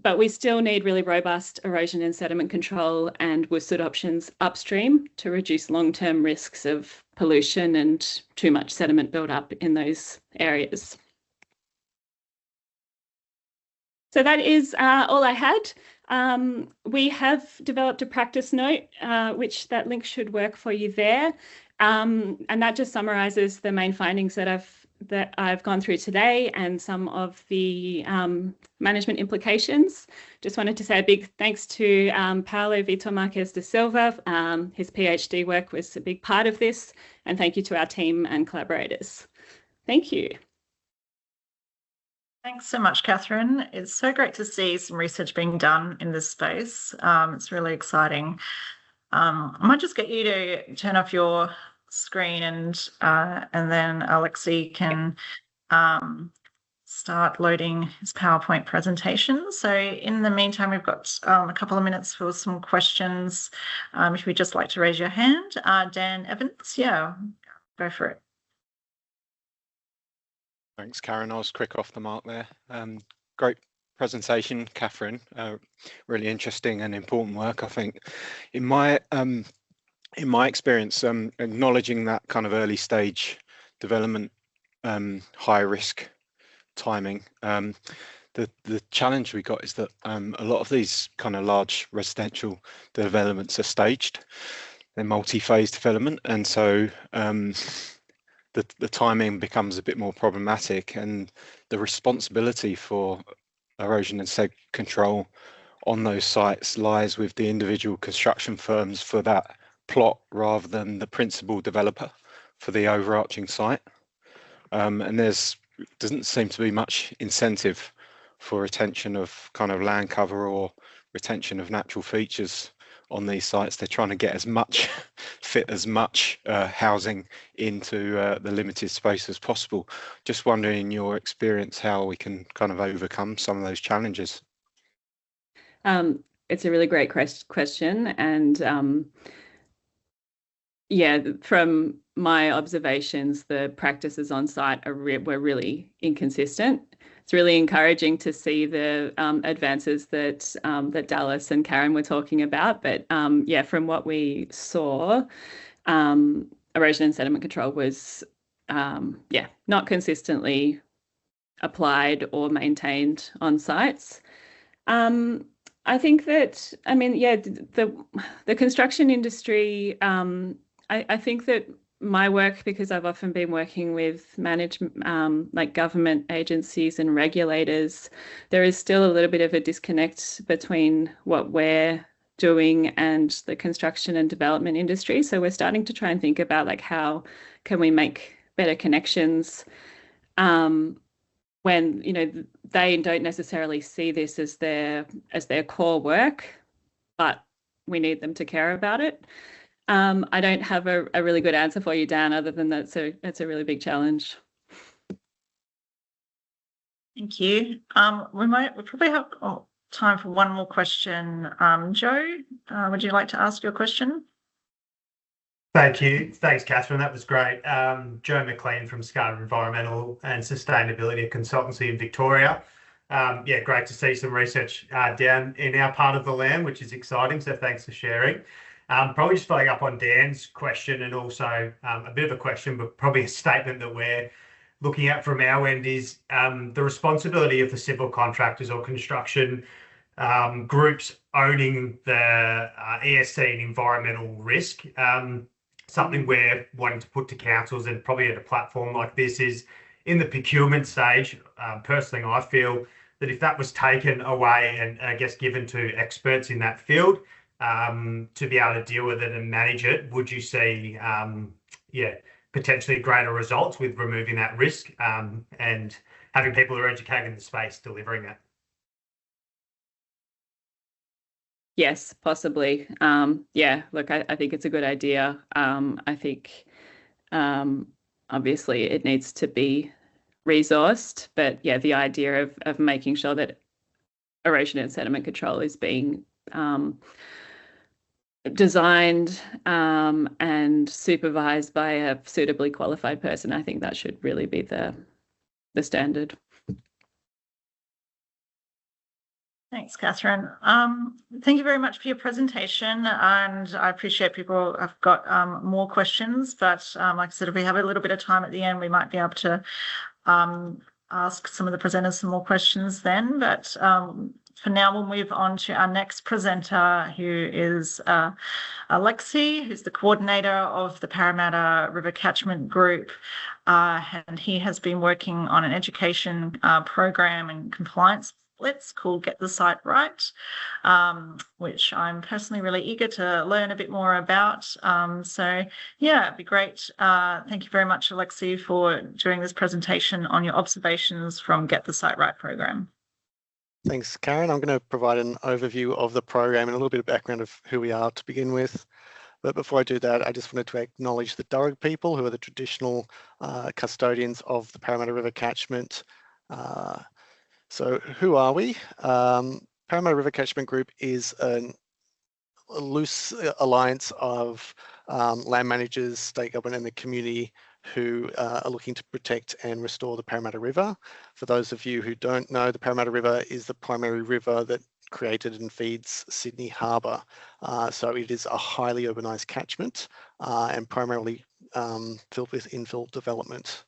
But we still need really robust erosion and sediment control and WSUD options upstream to reduce long-term risks of pollution and too much sediment build-up in those areas. So that is all I had. We have developed a practice note, which that link should work for you there. And that just summarises the main findings that I've gone through today and some of the management implications. Just wanted to say a big thanks to Paulo Vitor Marques de Silva. His PhD work was a big part of this, and thank you to our team and collaborators. Thank you.
Thanks so much, Catherine. It's so great to see some research being done in this space. It's really exciting. I might just get you to turn off your screen and then Alexei can start loading his PowerPoint presentation. So in the meantime, we've got a couple of minutes for some questions. If you'd just like to raise your hand. Dan Evans, yeah, go for it.
Thanks, Karen. I was quick off the mark there. Great presentation, Catherine. Really interesting and important work, I think. In my experience, acknowledging that kind of early stage development, high risk timing, the challenge we got is that a lot of these kind of large residential developments are staged. They're multi-phase development, and so the timing becomes a bit more problematic, and the responsibility for erosion and seg control on those sites lies with the individual construction firms for that plot rather than the principal developer for the overarching site. And doesn't seem to be much incentive for retention of kind of land cover or retention of natural features on these sites. They're trying to get as much housing into the limited space as possible. Just wondering, in your experience, how we can kind of overcome some of those challenges.
It's a really great question, and yeah, from my observations, the practices on site were really inconsistent. It's really encouraging to see the advances that that Dallas and Karen were talking about. But yeah, from what we saw, erosion and sediment control was not consistently applied or maintained on sites. I think that, I mean, yeah, the construction industry, I think that my work, because I've often been working with like government agencies and regulators, there is still a little bit of a disconnect between what we're doing and the construction and development industry. So we're starting to try and think about like how can we make better connections when, you know, they don't necessarily see this as their core work, but we need them to care about it. I don't have a really good answer for you, Dan, other than that's a really big challenge.
Thank you. We probably have time for one more question. Joe, would you like to ask your question?
Thank you. Thanks, Catherine. That was great. Joe McLean from SCADA Environmental and Sustainability Consultancy in Victoria. Yeah, great to see some research down in our part of the land, which is exciting. So thanks for sharing. Probably just following up on Dan's question, and also a bit of a question, but probably a statement that we're looking at from our end is the responsibility of the civil contractors or construction groups owning the ESC and environmental risk. Something we're wanting to put to councils, and probably at a platform like this, is in the procurement stage. Personally, I feel that if that was taken away and I guess given to experts in that field to be able to deal with it and manage it, would you see, potentially greater results with removing that risk and having people who are educated in the space delivering it?
Yes, possibly. Yeah, look, I think it's a good idea. I think obviously it needs to be resourced, but yeah, the idea of making sure that erosion and sediment control is being designed and supervised by a suitably qualified person, I think that should really be the standard.
Thanks, Catherine. Thank you very much for your presentation, and I appreciate people have got more questions, but like I said, if we have a little bit of time at the end, we might be able to ask some of the presenters some more questions then. But for now, we'll move on to our next presenter, who is Alexei, who's the coordinator of the Parramatta River Catchment Group, and he has been working on an education program and compliance blitz called Get the Site Right, which I'm personally really eager to learn a bit more about. So yeah, it'd be great. Thank you very much, Alexei, for doing this presentation on your observations from Get the Site Right program.
Thanks, Karen. I'm going to provide an overview of the program and a little bit of background of who we are to begin with. But before I do that, I just wanted to acknowledge the Darug people, who are the traditional custodians of the Parramatta River catchment. So who are we? Parramatta River Catchment Group is a loose alliance of land managers, state government and the community who are looking to protect and restore the Parramatta River. For those of you who don't know, the Parramatta River is the primary river that created and feeds Sydney Harbour. So it is a highly urbanised catchment and primarily filled with infill development.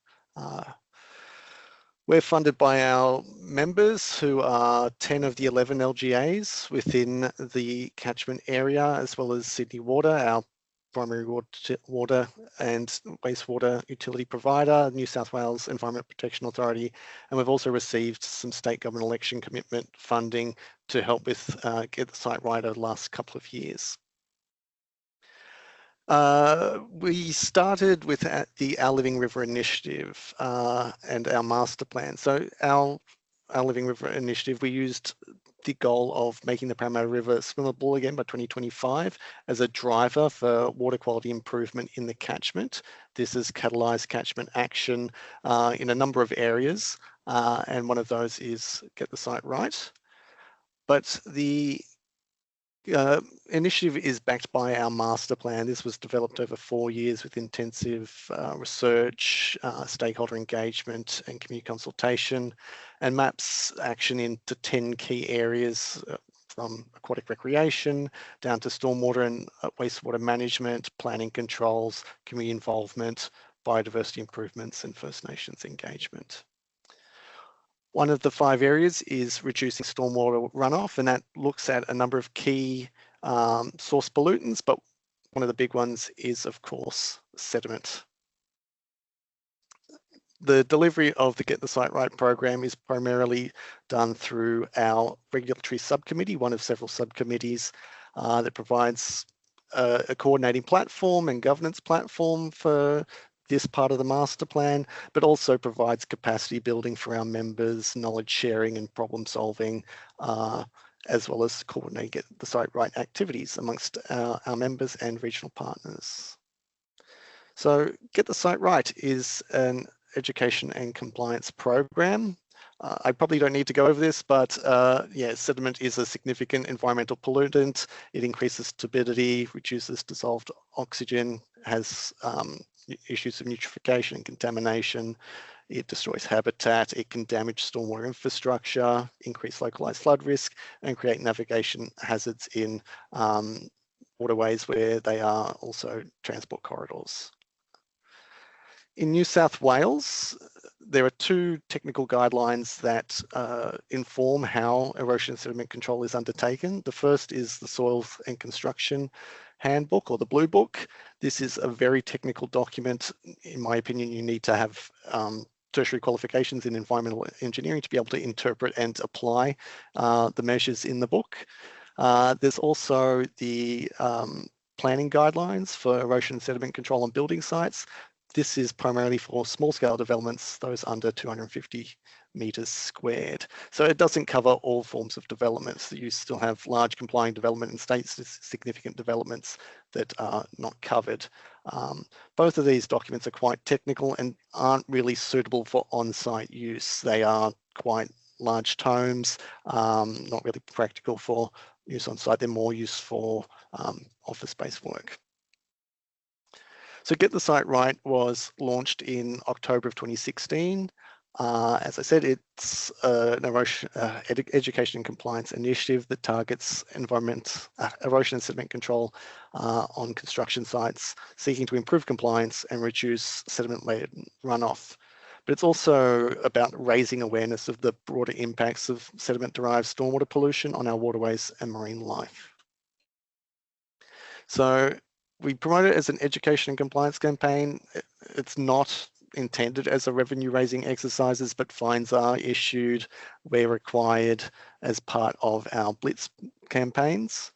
We're funded by our members, who are 10 of the 11 LGAs within the catchment area, as well as Sydney Water, our primary water and wastewater utility provider, New South Wales Environment Protection Authority, and we've also received some state government election commitment funding to help with Get the Site Right over the last couple of years. We started with the Our Living River initiative and our master plan. So our Living River initiative, we used the goal of making the Parramatta River swimmable again by 2025 as a driver for water quality improvement in the catchment. This has catalysed catchment action in a number of areas, and one of those is Get the Site Right. But the initiative is backed by our master plan. This was developed over 4 years with intensive research, stakeholder engagement and community consultation, and maps action into 10 key areas from aquatic recreation down to stormwater and wastewater management, planning controls, community involvement, biodiversity improvements and First Nations engagement. One of the 5 areas is reducing stormwater runoff, and that looks at a number of key source pollutants, but one of the big ones is, of course, sediment. The delivery of the Get the Site Right program is primarily done through our regulatory subcommittee, one of several subcommittees that provides a coordinating platform and governance platform for this part of the master plan, but also provides capacity building for our members, knowledge sharing and problem solving, as well as coordinating Get the Site Right activities amongst our members and regional partners. So Get the Site Right is an education and compliance program. I probably don't need to go over this, but yeah, sediment is a significant environmental pollutant. It increases turbidity, reduces dissolved oxygen, has issues of eutrophication and contamination. It destroys habitat. It can damage stormwater infrastructure, increase localized flood risk, and create navigation hazards in waterways where they are also transport corridors. In New South Wales, there are 2 technical guidelines that inform how erosion and sediment control is undertaken. The first is the Soils and Construction Handbook, or the Blue Book. This is a very technical document. In my opinion, you need to have tertiary qualifications in environmental engineering to be able to interpret and apply the measures in the book. There's also the planning guidelines for erosion and sediment control on building sites. This is primarily for small-scale developments, those under 250 metres squared. So it doesn't cover all forms of developments. You still have large complying development and state significant developments that are not covered. Both of these documents are quite technical and aren't really suitable for on-site use. They are quite large tomes, not really practical for use on site. They're more used for office-based work. So Get the Site Right was launched in October of 2016. As I said, it's an education and compliance initiative that targets erosion and sediment control on construction sites, seeking to improve compliance and reduce sediment-laden runoff. But it's also about raising awareness of the broader impacts of sediment-derived stormwater pollution on our waterways and marine life. So we promote it as an education and compliance campaign. It's not intended as a revenue-raising exercises, but fines are issued where required as part of our Blitz campaigns.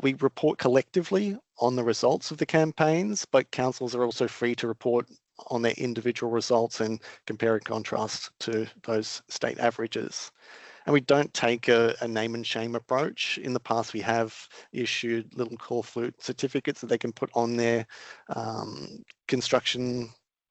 We report collectively on the results of the campaigns, but councils are also free to report on their individual results and compare and contrast to those state averages. And we don't take a name and shame approach. In the past, we have issued little corflute certificates that they can put on their construction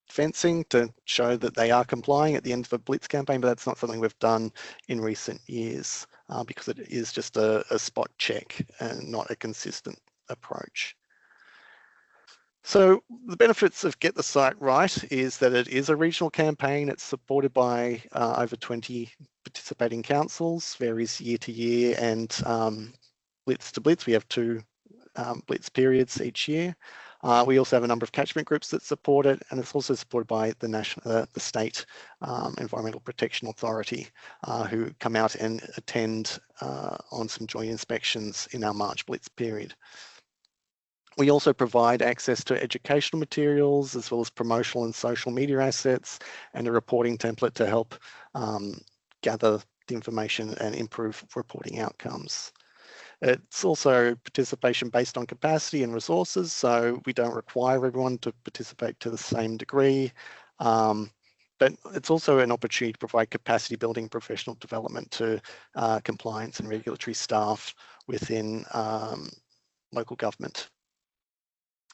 fencing to show that they are complying at the end of a Blitz campaign, but that's not something we've done in recent years because it is just a spot check and not a consistent approach. So the benefits of Get the Site Right is that it is a regional campaign. It's supported by over 20 participating councils, varies year to year, and Blitz to Blitz. We have 2 Blitz periods each year. We also have a number of catchment groups that support it, and it's also supported by the state Environmental Protection Authority, who come out and attend on some joint inspections in our March Blitz period. We also provide access to educational materials as well as promotional and social media assets and a reporting template to help gather the information and improve reporting outcomes. It's also participation based on capacity and resources, so we don't require everyone to participate to the same degree, but it's also an opportunity to provide capacity building professional development to compliance and regulatory staff within local government.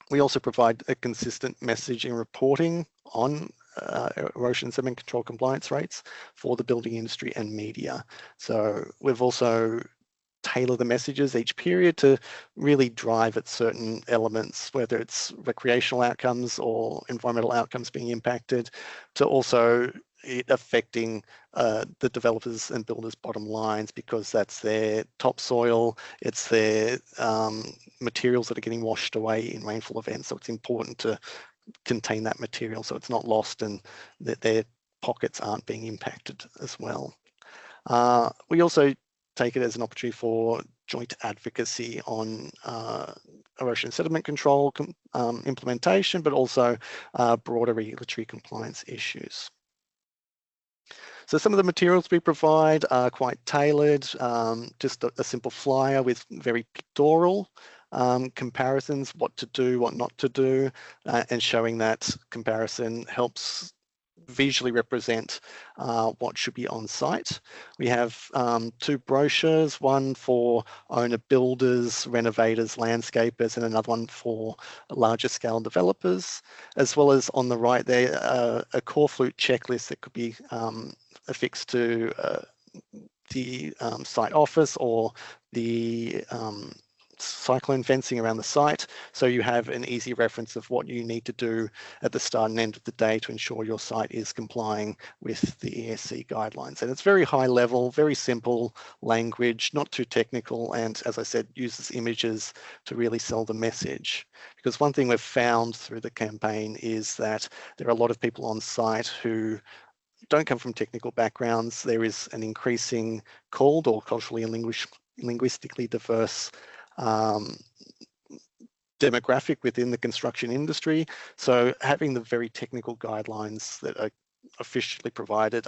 We also provide a consistent message and reporting on erosion and sediment control compliance rates for the building industry and media. So we've also tailored the messages each period to really drive at certain elements, whether it's recreational outcomes or environmental outcomes being impacted, to also it affecting the developers and builders' bottom lines, because that's their topsoil, it's their materials that are getting washed away in rainfall events. So it's important to contain that material so it's not lost and that their pockets aren't being impacted as well. We also take it as an opportunity for joint advocacy on erosion and sediment control implementation, but also broader regulatory compliance issues. So some of the materials we provide are quite tailored, just a simple flyer with very pictorial comparisons, what to do, what not to do, and showing that comparison helps visually represent what should be on site. We have 2 brochures, one for owner builders, renovators, landscapers, and another one for larger scale developers, as well as on the right there a core flute checklist that could be affixed to the site office or the cyclone fencing around the site, so you have an easy reference of what you need to do at the start and end of the day to ensure your site is complying with the ESC guidelines. And it's very high level, very simple language, not too technical, and as I said, uses images to really sell the message. Because one thing we've found through the campaign is that there are a lot of people on site who don't come from technical backgrounds. There is an increasing CALD, or culturally and linguistically diverse demographic within the construction industry. So having the very technical guidelines that are officially provided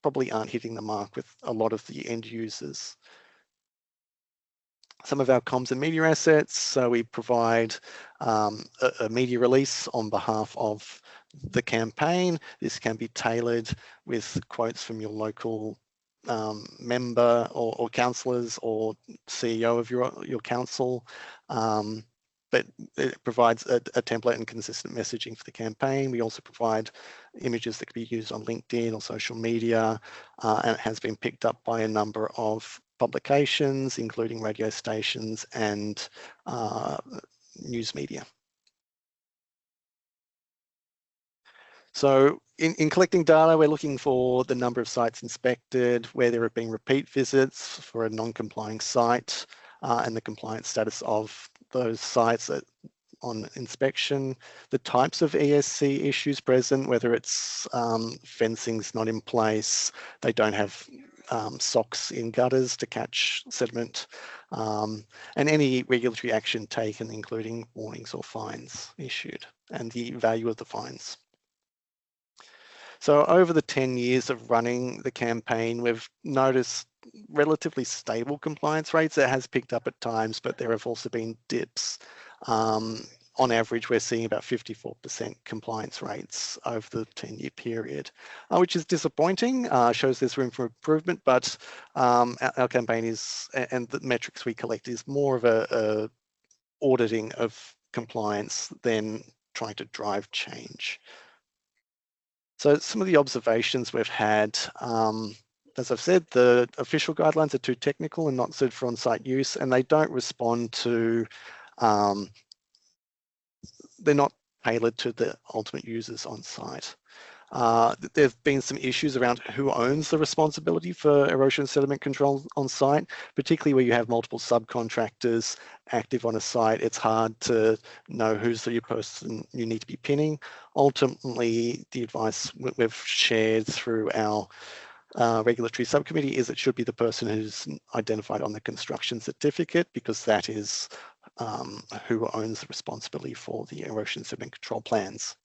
probably aren't hitting the mark with a lot of the end users. Some of our comms and media assets, so we provide a media release on behalf of the campaign. This can be tailored with quotes from your local member or councillors or CEO of your council, but it provides a template and consistent messaging for the campaign. We also provide images that can be used on LinkedIn or social media, and it has been picked up by a number of publications, including radio stations and news media. So in collecting data, we're looking for the number of sites inspected, where there have been repeat visits for a non-complying site, and the compliance status of those sites on inspection, the types of ESC issues present, whether it's fencing's not in place, they don't have socks in gutters to catch sediment, and any regulatory action taken, including warnings or fines issued, and the value of the fines. So over the 10 years of running the campaign, we've noticed relatively stable compliance rates. It has picked up at times, but there have also been dips. On average, we're seeing about 54% compliance rates over the 10-year period, which is disappointing, shows there's room for improvement, but our campaign is, and the metrics we collect, is more of a auditing of compliance than trying to drive change. So some of the observations we've had, as I've said, the official guidelines are too technical and not suited for on-site use, and they don't respond to, they're not tailored to the ultimate users on site. There have been some issues around who owns the responsibility for erosion and sediment control on site, particularly where you have multiple subcontractors active on a site. It's hard to know who's the person you need to be pinning. Ultimately, the advice we've shared through our regulatory subcommittee is it should be the person who's identified on the construction certificate, because that is who owns the responsibility for the erosion and sediment control plans.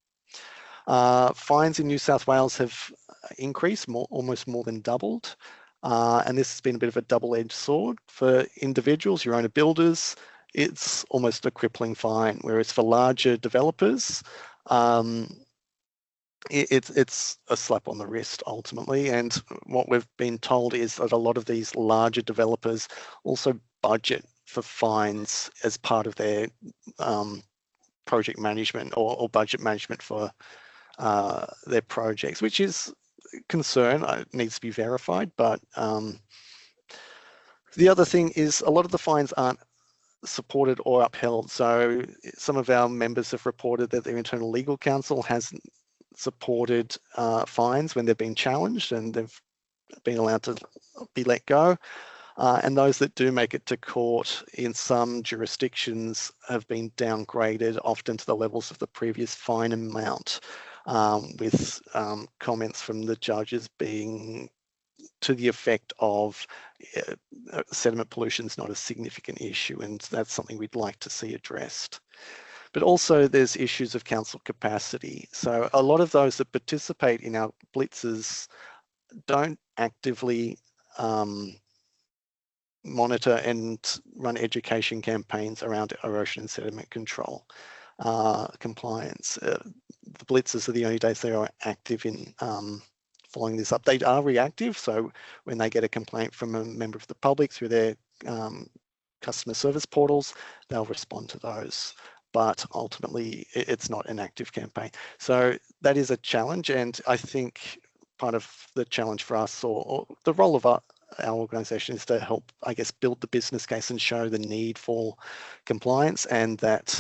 Fines in New South Wales have increased, almost more than doubled. And this has been a bit of a double-edged sword. For individuals, your owner builders, it's almost a crippling fine, whereas for larger developers, it's a slap on the wrist ultimately. And what we've been told is that a lot of these larger developers also budget for fines as part of their project management or budget management for their projects, which is a concern. It needs to be verified, but the other thing is a lot of the fines aren't supported or upheld. So some of our members have reported that their internal legal counsel hasn't supported fines when they've been challenged and they've been allowed to be let go. And those that do make it to court in some jurisdictions have been downgraded often to the levels of the previous fine amount, with comments from the judges being to the effect of sediment pollution is not a significant issue, and that's something we'd like to see addressed. But also there's issues of council capacity. So a lot of those that participate in our blitzes don't actively monitor and run education campaigns around erosion and sediment control compliance. The blitzes are the only days they are active in following this up. They are reactive, so when they get a complaint from a member of the public through their customer service portals, they'll respond to those. But ultimately, it's not an active campaign. So that is a challenge, and I think part of the challenge for us, or the role of our organisation, is to help, I guess, build the business case and show the need for compliance, and that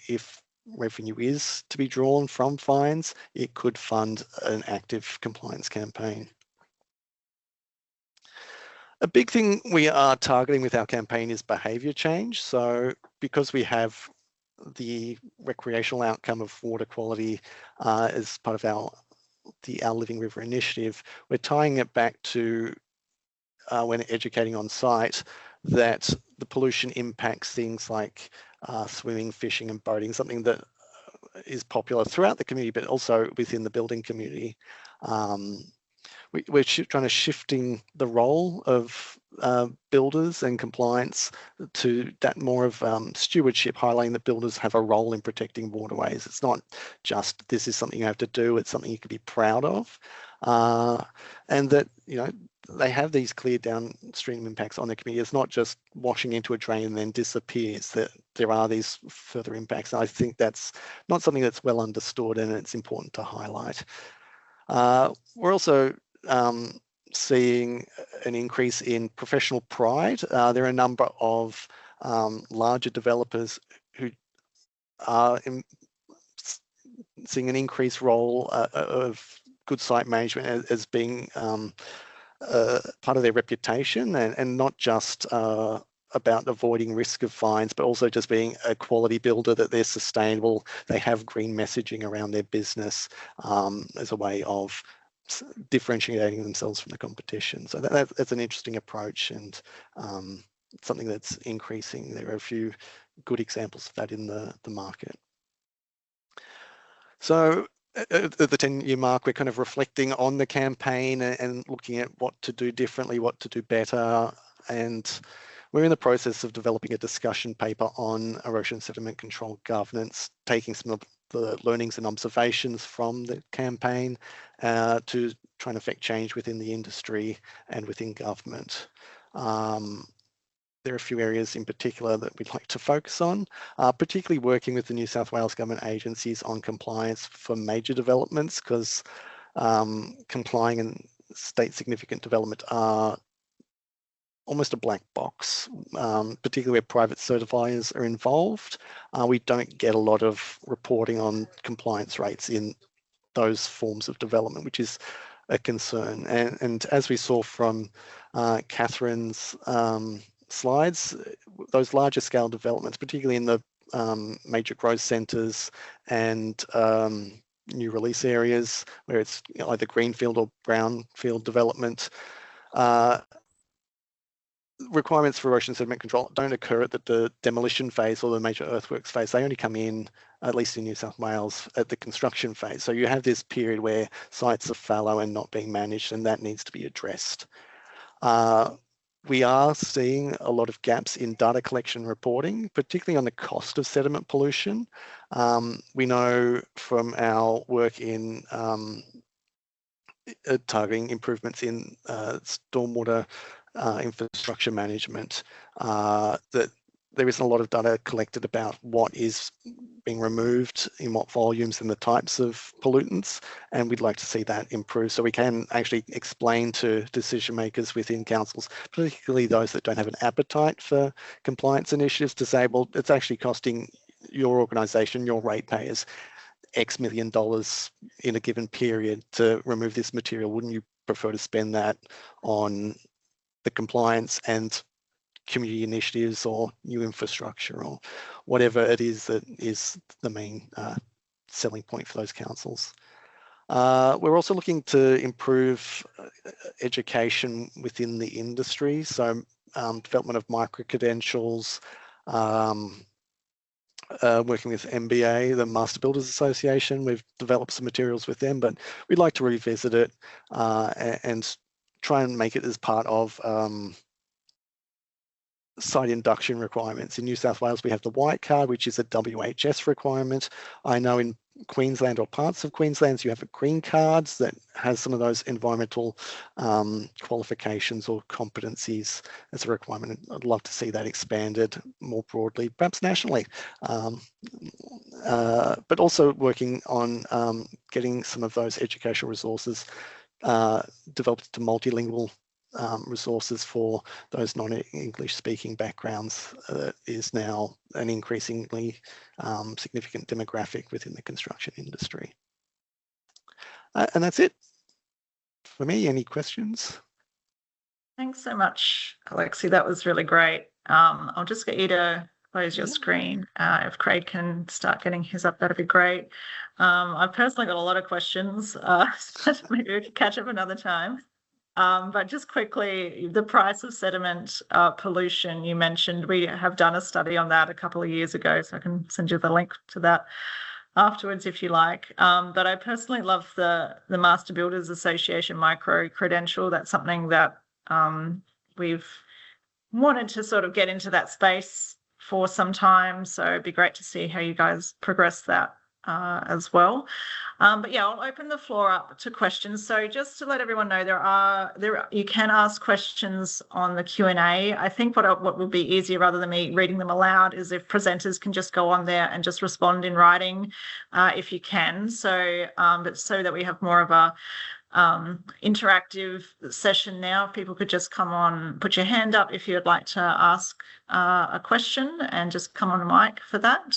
if revenue is to be drawn from fines, it could fund an active compliance campaign. A big thing we are targeting with our campaign is behaviour change. So because we have the recreational outcome of water quality as part of our Living River initiative, we're tying it back to when educating on site that the pollution impacts things like swimming, fishing and boating, something that is popular throughout the community, but also within the building community. We're trying to shifting the role of builders and compliance to that more of stewardship, highlighting that builders have a role in protecting waterways. It's not just this is something you have to do, it's something you can be proud of. And that, you know, they have these clear downstream impacts on the community. It's not just washing into a drain and then disappears, that there are these further impacts. And I think that's not something that's well understood, and it's important to highlight. We're also seeing an increase in professional pride. There are a number of larger developers who are seeing an increased role of good site management as being part of their reputation, and not just about avoiding risk of fines, but also just being a quality builder, that they're sustainable, they have green messaging around their business as a way of differentiating themselves from the competition. So that's an interesting approach, and something that's increasing. There are a few good examples of that in the market. So at the 10-year mark, we're kind of reflecting on the campaign and looking at what to do differently, what to do better. And we're in the process of developing a discussion paper on erosion sediment control governance, taking some of the learnings and observations from the campaign to try and affect change within the industry and within government. There are a few areas in particular that we'd like to focus on, particularly working with the New South Wales government agencies on compliance for major developments, because complying and state significant development are almost a black box, particularly where private certifiers are involved. We don't get a lot of reporting on compliance rates in those forms of development, which is a concern. And as we saw from Catherine's slides, those larger scale developments, particularly in the major growth centres and new release areas where it's either greenfield or brownfield development, requirements for erosion sediment control don't occur at the demolition phase or the major earthworks phase. They only come in, at least in New South Wales, at the construction phase. So you have this period where sites are fallow and not being managed, and that needs to be addressed. We are seeing a lot of gaps in data collection reporting, particularly on the cost of sediment pollution. We know from our work in targeting improvements in stormwater infrastructure management, that there isn't a lot of data collected about what is being removed in what volumes and the types of pollutants, and we'd like to see that improve so we can actually explain to decision makers within councils, particularly those that don't have an appetite for compliance initiatives, to say, well, it's actually costing your organisation, your ratepayers, X million dollars in a given period to remove this material. Wouldn't you prefer to spend that on the compliance and community initiatives or new infrastructure or whatever it is that is the main selling point for those councils. We're also looking to improve education within the industry, so development of micro-credentials, working with MBA, the Master Builders Association. We've developed some materials with them, but we'd like to revisit it and try and make it as part of site induction requirements. In New South Wales, we have the white card, which is a WHS requirement. I know in Queensland or parts of Queensland, you have a green cards that has some of those environmental qualifications or competencies as a requirement. I'd love to see that expanded more broadly, perhaps nationally, but also working on getting some of those educational resources developed to multilingual resources for those non-English speaking backgrounds is now an increasingly significant demographic within the construction industry. And that's it for me. Any questions?
Thanks so much, Alexi. That was really great. I'll just get you to close your screen. If Craig can start getting his up, that'd be great. I've personally got a lot of questions, but maybe we could catch up another time. But just quickly, the price of sediment pollution, you mentioned, we have done a study on that a couple of years ago, so I can send you the link to that afterwards if you like. But I personally love the Master Builders Association micro-credential. That's something that we've wanted to sort of get into that space for some time, so it'd be great to see how you guys progress that as well. But yeah, I'll open the floor up to questions. So just to let everyone know, you can ask questions on the Q&A. I think what would be easier rather than me reading them aloud is if presenters can just go on there and just respond in writing if you can. So but so that we have more of a interactive session now, if people could just come on, put your hand up if you'd like to ask a question and just come on the mic for that.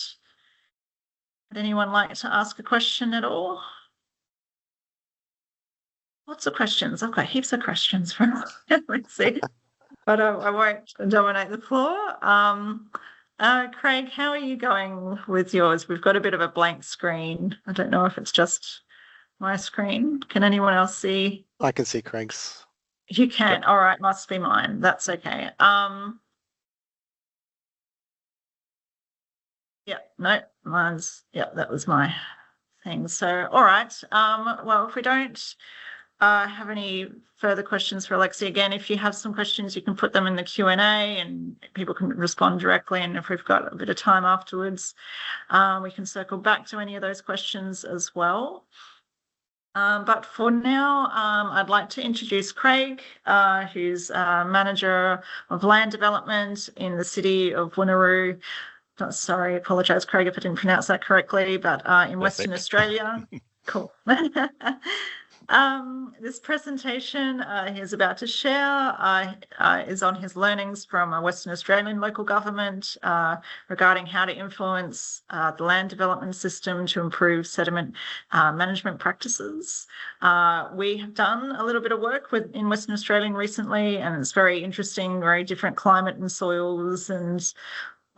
Would anyone like to ask a question at all? Lots of questions. I've got heaps of questions from let's see, but I won't dominate the floor. Craig, how are you going with yours? We've got a bit of a blank screen. I don't know if it's just my screen. Can anyone else see?
I can see Craig's.
You can.
Yep.
All right, must be mine. That's okay. Yeah, no, mine's, yeah, that was my thing. So, all right. Well, if we don't have any further questions for Alexi, again, if you have some questions, you can put them in the Q&A and people can respond directly. And if we've got a bit of time afterwards, we can circle back to any of those questions as well. But for now, I'd like to introduce Craig, who's Manager of Land Development in the City of Wanneroo. Sorry, apologise, Craig, if I didn't pronounce that correctly, but in Western Australia. Cool. This presentation he's about to share is on his learnings from a Western Australian local government regarding how to influence the land development system to improve sediment management practices. We have done a little bit of work in Western Australia recently, and it's very interesting, very different climate and soils and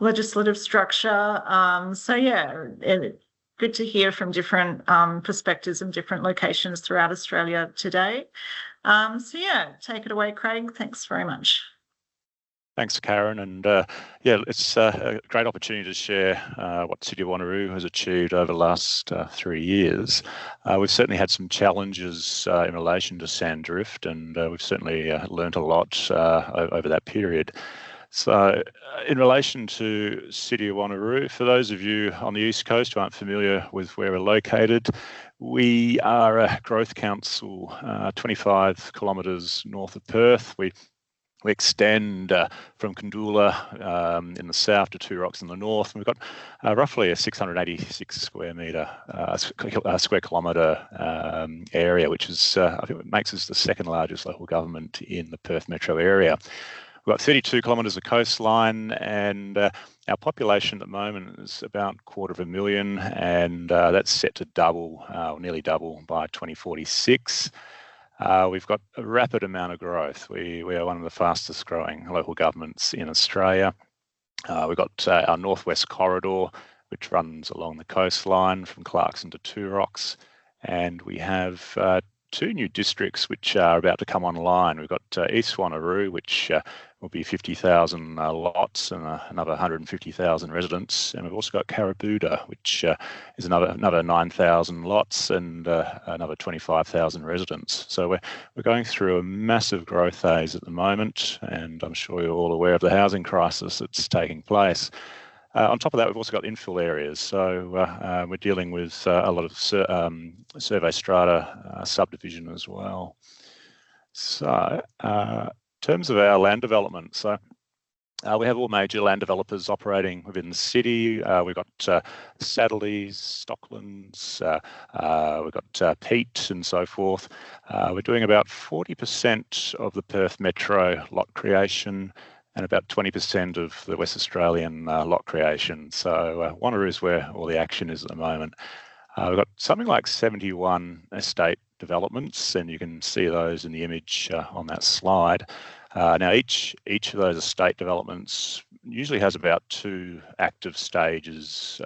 legislative structure. So yeah, good to hear from different perspectives and different locations throughout Australia today. So yeah, take it away, Craig. Thanks very much.
Thanks, Karen. And yeah, it's a great opportunity to share what the City of Wanneroo has achieved over the last 3 years. We've certainly had some challenges in relation to sand drift, and we've certainly learnt a lot over that period. So in relation to City of Wanneroo, for those of you on the East Coast who aren't familiar with where we're located, we are a growth council 25 kilometres north of Perth. We extend from Kandoola in the south to Two Rocks in the north. And we've got roughly a 686 square kilometre area, which is, I think it makes us the second largest local government in the Perth metro area. We've got 32 kilometres of coastline, and our population at the moment is about 250,000, and that's set to double, or nearly double, by 2046. We've got a rapid amount of growth. We are one of the fastest growing local governments in Australia. We've got our Northwest Corridor, which runs along the coastline from Clarkson to Two Rocks. And we have 2 new districts which are about to come online. We've got East Wanneroo, which will be 50,000 lots and another 150,000 residents. And we've also got Carabooda, which is another 9,000 lots and another 25,000 residents. So we're going through a massive growth phase at the moment, and I'm sure you're all aware of the housing crisis that's taking place. On top of that, we've also got infill areas. So we're dealing with a lot of survey strata subdivision as well. So in terms of our land development, so we have all major land developers operating within the city. We've got Saddleys, Stocklands, we've got Peat and so forth. We're doing about 40% of the Perth Metro lot creation and about 20% of the West Australian lot creation. So Wanneroo is where all the action is at the moment. We've got something like 71 estate developments, and you can see those in the image on that slide. Now, each of those estate developments usually has about 2 active stages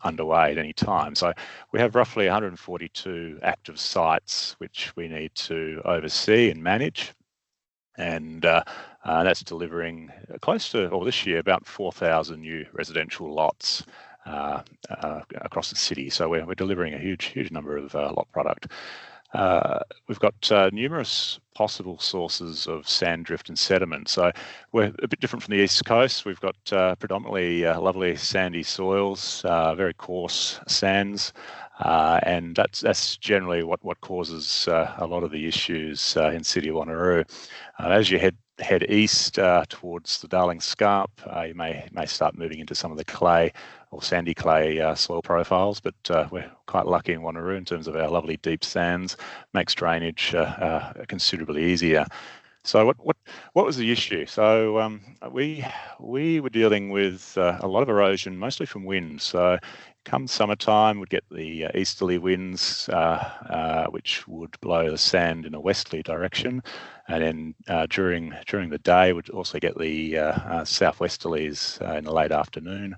underway at any time. So we have roughly 142 active sites which we need to oversee and manage. And that's delivering close to, or this year, about 4,000 new residential lots across the city. So we're delivering a huge number of lot product. We've got numerous possible sources of sand drift and sediment. So we're a bit different from the East Coast. We've got predominantly lovely sandy soils, very coarse sands. And that's generally what causes a lot of the issues in City of Wanneroo. As you head east towards the Darling Scarp, you may start moving into some of the clay or sandy clay soil profiles, but we're quite lucky in Wanneroo in terms of our lovely deep sands. Makes drainage considerably easier. So what was the issue? So we were dealing with a lot of erosion, mostly from wind. So come summertime, we'd get the easterly winds, which would blow the sand in a westerly direction, and then during the day, we'd also get the southwesterlies in the late afternoon,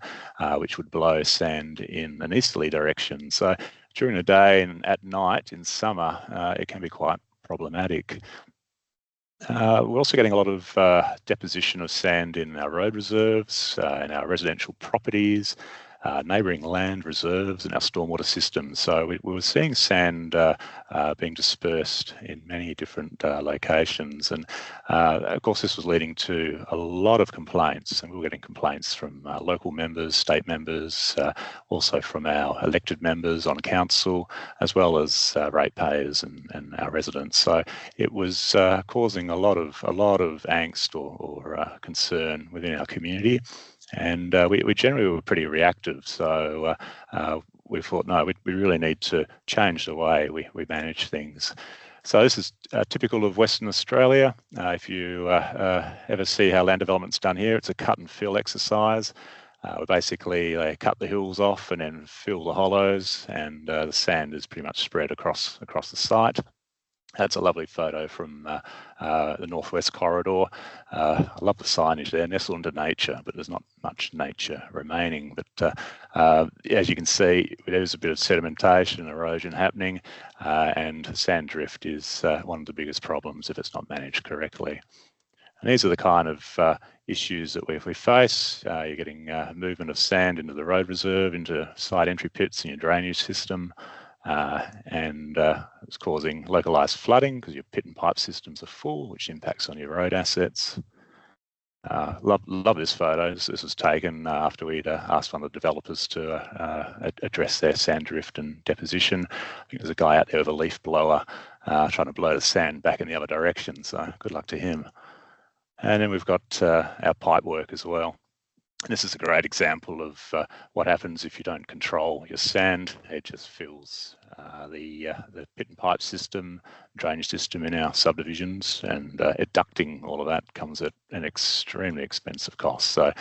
which would blow sand in an easterly direction. So during the day and at night in summer, it can be quite problematic. We're also getting a lot of deposition of sand in our road reserves, in our residential properties, neighbouring land reserves and our stormwater systems. So we were seeing sand being dispersed in many different locations. And of course, this was leading to a lot of complaints. And we were getting complaints from local members, state members, also from our elected members on council, as well as ratepayers and our residents. So it was causing a lot of angst or concern within our community. And we generally were pretty reactive. So we thought, no, we really need to change the way we manage things. So this is typical of Western Australia. If you ever see how land development's done here, it's a cut and fill exercise. We basically cut the hills off and then fill the hollows, and the sand is pretty much spread across the site. That's a lovely photo from the Northwest Corridor. I love the signage there, nestled into nature, but there's not much nature remaining. But as you can see, there's a bit of sedimentation and erosion happening, and sand drift is one of the biggest problems if it's not managed correctly. And these are the kind of issues that we face. You're getting movement of sand into the road reserve, into side entry pits in your drainage system. And it's causing localised flooding because your pit and pipe systems are full, which impacts on your road assets. Love this photo. This was taken after we'd asked one of the developers to address their sand drift and deposition. I think there's a guy out there with a leaf blower trying to blow the sand back in the other direction, so good luck to him. And then we've got our pipe work as well. And this is a great example of what happens if you don't control your sand. It just fills the pit and pipe system, drainage system in our subdivisions, and ducting all of that comes at an extremely expensive cost. So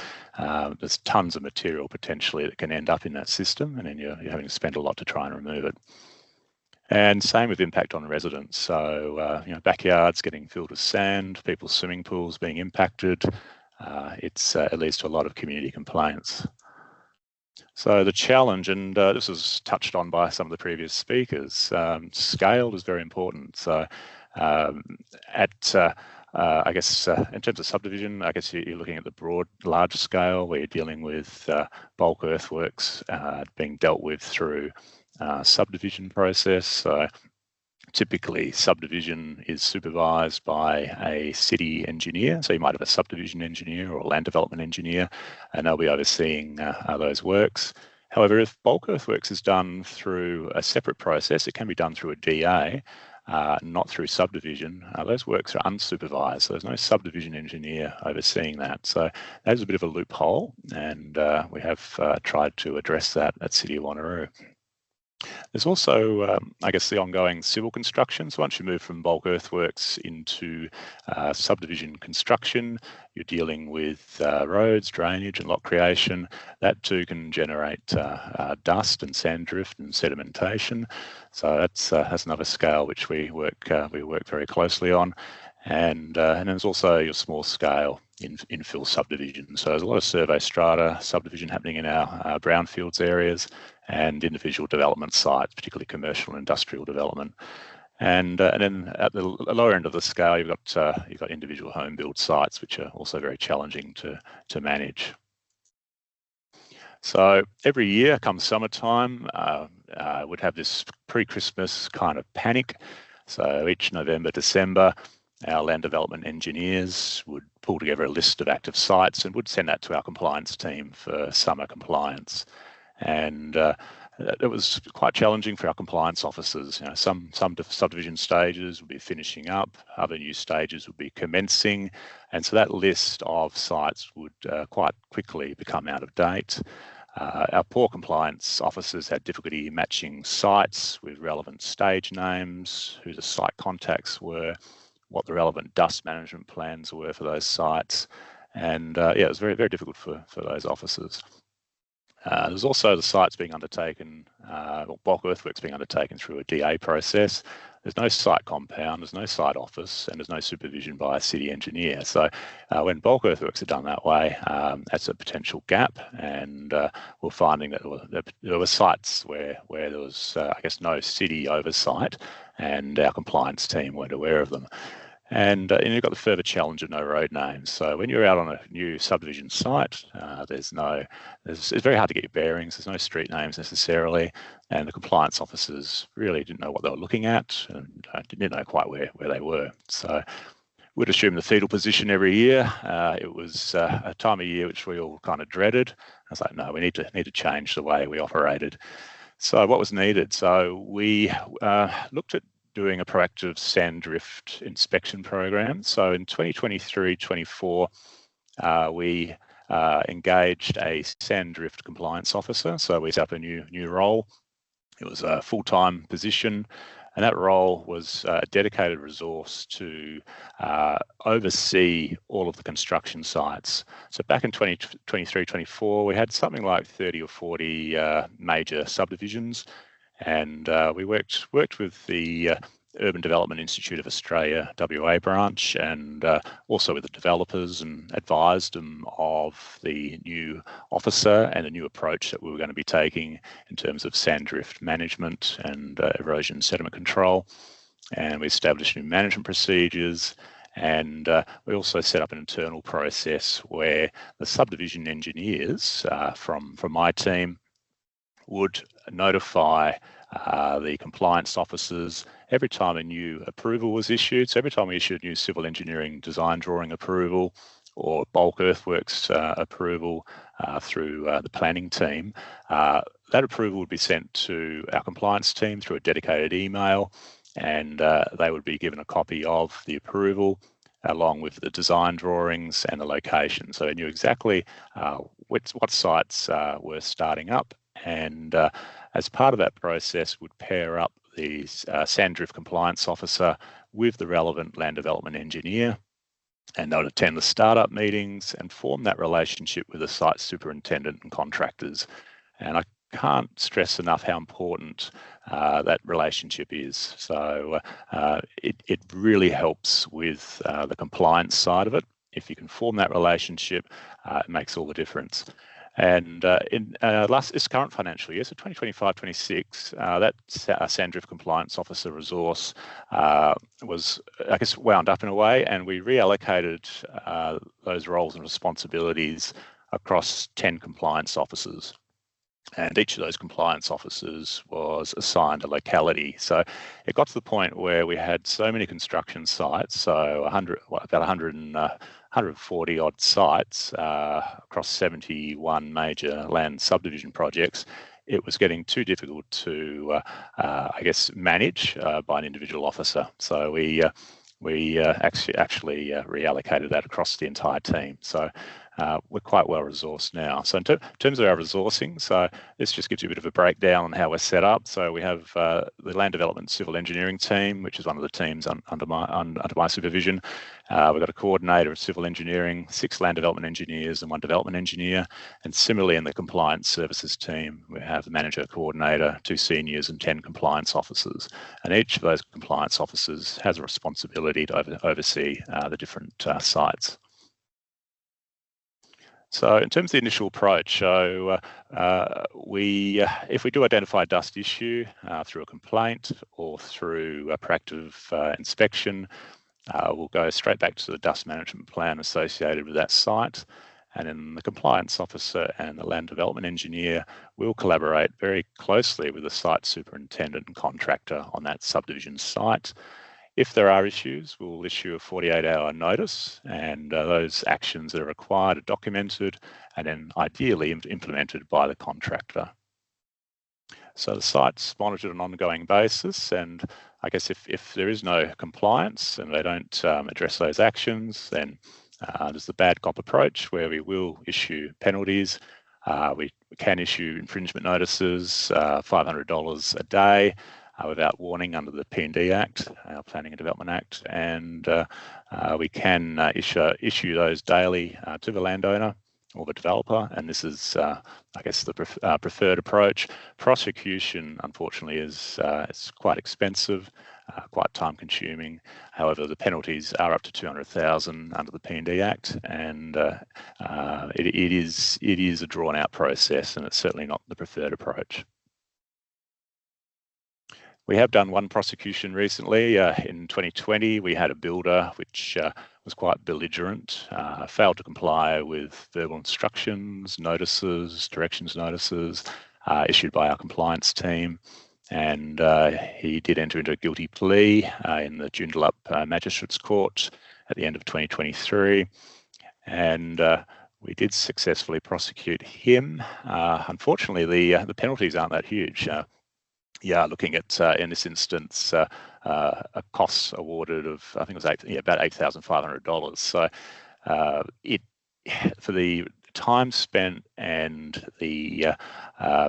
there's tons of material potentially that can end up in that system, and then you're having to spend a lot to try and remove it. And same with impact on residents. So, backyards getting filled with sand, people's swimming pools being impacted. It leads to a lot of community complaints. So the challenge, and this was touched on by some of the previous speakers, scale is very important. So in terms of subdivision, I guess you're looking at the large scale where you're dealing with bulk earthworks being dealt with through subdivision process. So typically subdivision is supervised by a city engineer. So you might have a subdivision engineer or a land development engineer, and they'll be overseeing those works. However, if bulk earthworks is done through a separate process, it can be done through a DA, not through subdivision. Those works are unsupervised, so there's no subdivision engineer overseeing that. So that is a bit of a loophole, and we have tried to address that at City of Wanneroo. There's also, the ongoing civil construction. So once you move from bulk earthworks into subdivision construction, you're dealing with roads, drainage and lot creation. That too can generate dust and sand drift and sedimentation. So that's another scale which we work very closely on. And then there's also your small scale infill subdivision. So there's a lot of survey strata subdivision happening in our brownfields areas and individual development sites, particularly commercial and industrial development. And then at the lower end of the scale, you've got individual home build sites, which are also very challenging to manage. So every year, come summertime, we'd have this pre-Christmas kind of panic. So each November, December, our land development engineers would pull together a list of active sites and would send that to our compliance team for summer compliance. And it was quite challenging for our compliance officers. Some subdivision stages would be finishing up, other new stages would be commencing, and so that list of sites would quite quickly become out of date. Our poor compliance officers had difficulty matching sites with relevant stage names, who the site contacts were, what the relevant dust management plans were for those sites, and it was very, very difficult for those officers. There's also the sites being undertaken, bulk earthworks being undertaken through a DA process. There's no site compound, there's no site office, and there's no supervision by a city engineer. So when bulk earthworks are done that way, that's a potential gap, and we're finding that there were sites where there was, no city oversight, and our compliance team weren't aware of them. And you've got the further challenge of no road names. So when you're out on a new subdivision site, it's very hard to get your bearings. There's no street names necessarily, and the compliance officers really didn't know what they were looking at and didn't know quite where they were. So we'd assume the fetal position every year. It was a time of year which we all kind of dreaded. I was like, no, we need to change the way we operated. So what was needed? So we looked at doing a proactive sand drift inspection program. So in 2023-24, we engaged a sand drift compliance officer. So we set up a new role. It was a full-time position, and that role was a dedicated resource to oversee all of the construction sites. So back in 2023-24, we had something like 30 or 40 major subdivisions. And we worked with the Urban Development Institute of Australia, WA branch, and also with the developers, and advised them of the new officer and the new approach that we were going to be taking in terms of sand drift management and erosion sediment control. And we established new management procedures, and we also set up an internal process where the subdivision engineers from my team would notify the compliance officers every time a new approval was issued. So every time we issued a new civil engineering design drawing approval or bulk earthworks approval through the planning team, that approval would be sent to our compliance team through a dedicated email, and they would be given a copy of the approval along with the design drawings and the location. So they knew exactly what sites were starting up, and as part of that process would pair up the sand drift compliance officer with the relevant land development engineer, and they would attend the startup meetings and form that relationship with the site superintendent and contractors. And I can't stress enough how important that relationship is. So it really helps with the compliance side of it. If you can form that relationship, it makes all the difference. And in this current financial year, so 2025-26, that Sandrift Compliance Officer resource was, I guess, wound up in a way, and we reallocated those roles and responsibilities across 10 compliance officers. And each of those compliance officers was assigned a locality. So it got to the point where we had so many construction sites, so about 140 odd sites across 71 major land subdivision projects. It was getting too difficult to, I guess, manage by an individual officer. So we actually reallocated that across the entire team. So we're quite well resourced now. So in terms of our resourcing, so this just gives you a bit of a breakdown on how we're set up. So we have the land development civil engineering team, which is one of the teams under my supervision. We've got a coordinator of civil engineering, 6 land development engineers and 1 development engineer. And similarly in the compliance services team, we have the manager, coordinator, 2 seniors and 10 compliance officers. And each of those compliance officers has a responsibility to oversee the different sites. So in terms of the initial approach, so if we do identify a dust issue through a complaint or through a proactive inspection, we'll go straight back to the dust management plan associated with that site. And then the compliance officer and the land development engineer will collaborate very closely with the site superintendent and contractor on that subdivision site. If there are issues, we'll issue a 48-hour notice, and those actions that are required are documented and then ideally implemented by the contractor. So the site's monitored on an ongoing basis, and I guess if there is no compliance and they don't address those actions, then there's the bad cop approach where we will issue penalties. We can issue infringement notices, $500 a day, without warning under the P&D Act, our Planning and Development Act, and we can issue those daily to the landowner or the developer, and this is, I guess, the preferred approach. Prosecution, unfortunately, is quite expensive, quite time-consuming. However, the penalties are up to $200,000 under the P&D Act, and it is a drawn-out process, and it's certainly not the preferred approach. We have done one prosecution recently. In 2020, we had a builder which was quite belligerent, failed to comply with verbal instructions, notices, directions notices issued by our compliance team. And he did enter into a guilty plea in the Joondalup Magistrates Court at the end of 2023. And we did successfully prosecute him. Unfortunately, the penalties aren't that huge. Looking at, in this instance, a cost awarded of, I think it was about $8,500. So for the time spent and the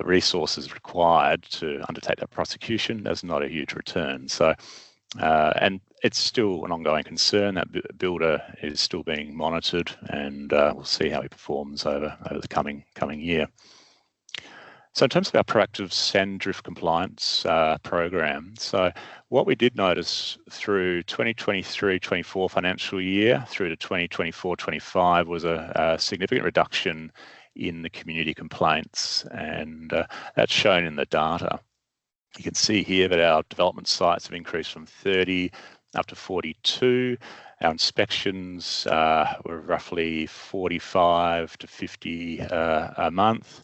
resources required to undertake that prosecution, there's not a huge return. So, and it's still an ongoing concern. That builder is still being monitored, and we'll see how he performs over the coming year. So in terms of our proactive Sandrift compliance program, so what we did notice through 2023-24 financial year through to 2024-25 was a significant reduction in the community complaints, and that's shown in the data. You can see here that our development sites have increased from 30 up to 42. Our inspections were roughly 45 to 50 a month.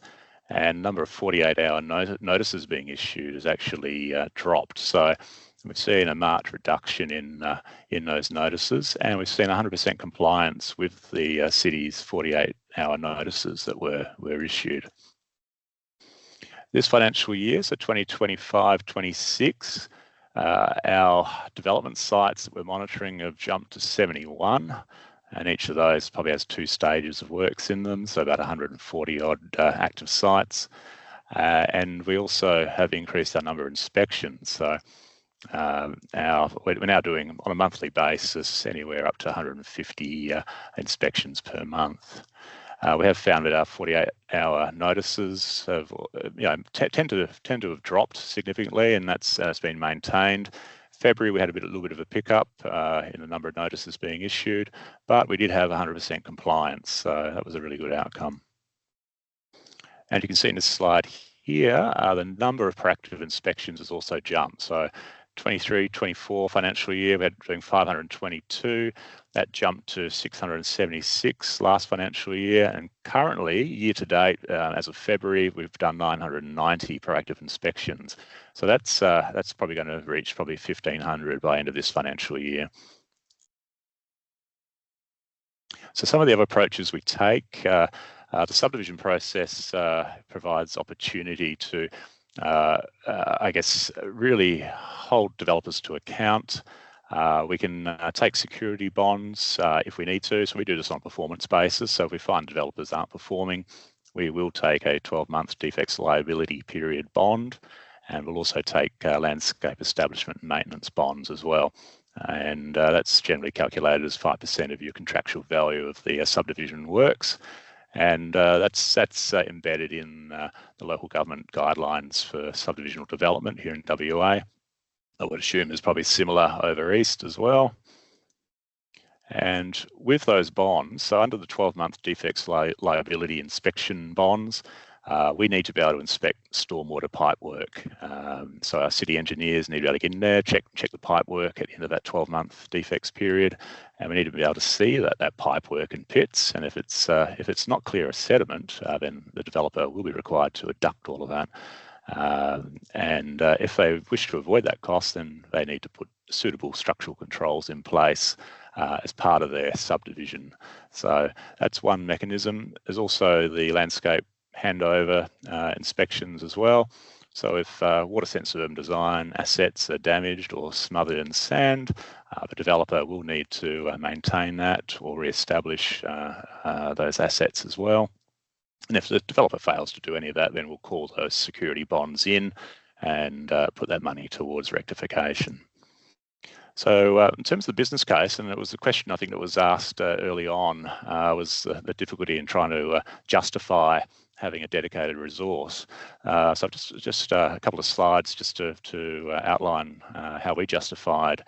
And number of 48-hour notices being issued has actually dropped. So we've seen a marked reduction in those notices, and we've seen 100% compliance with the city's 48-hour notices that were issued. This financial year, so 2025-26, our development sites that we're monitoring have jumped to 71. And each of those probably has 2 stages of works in them, so about 140 odd active sites. And we also have increased our number of inspections. So we're now doing on a monthly basis anywhere up to 150 inspections per month. We have found that our 48-hour notices have, tend to have dropped significantly, and that's been maintained. February, we had a little bit of a pickup in the number of notices being issued, but we did have 100% compliance, so that was a really good outcome. And you can see in this slide here, the number of proactive inspections has also jumped. So 23-24 financial year, we had doing 522. That jumped to 676 last financial year, and currently, year to date, as of February, we've done 990 proactive inspections. So that's probably going to reach probably 1,500 by end of this financial year. So some of the other approaches we take, the subdivision process provides opportunity to, I guess, really hold developers to account. We can take security bonds if we need to. So we do this on a performance basis. So if we find developers aren't performing, we will take a 12-month defects liability period bond, and we'll also take landscape establishment and maintenance bonds as well. And that's generally calculated as 5% of your contractual value of the subdivision works. And that's embedded in the local government guidelines for subdivisional development here in WA. I would assume is probably similar over east as well. And with those bonds, so under the 12-month defects liability inspection bonds, we need to be able to inspect stormwater pipe work. So our city engineers need to be able to get in there, check the pipe work at the end of that 12-month defects period, and we need to be able to see that pipe work in pits. And if it's not clear as sediment, then the developer will be required to adduct all of that. And if they wish to avoid that cost, then they need to put suitable structural controls in place as part of their subdivision. So that's one mechanism. There's also the landscape handover inspections as well. So if water-sensitive urban design assets are damaged or smothered in sand, the developer will need to maintain that or re-establish those assets as well. And if the developer fails to do any of that, then we'll call those security bonds in and put that money towards rectification. So in terms of the business case, and it was a question I think that was asked early on, was the difficulty in trying to justify having a dedicated resource. So just a couple of slides just to outline how we justified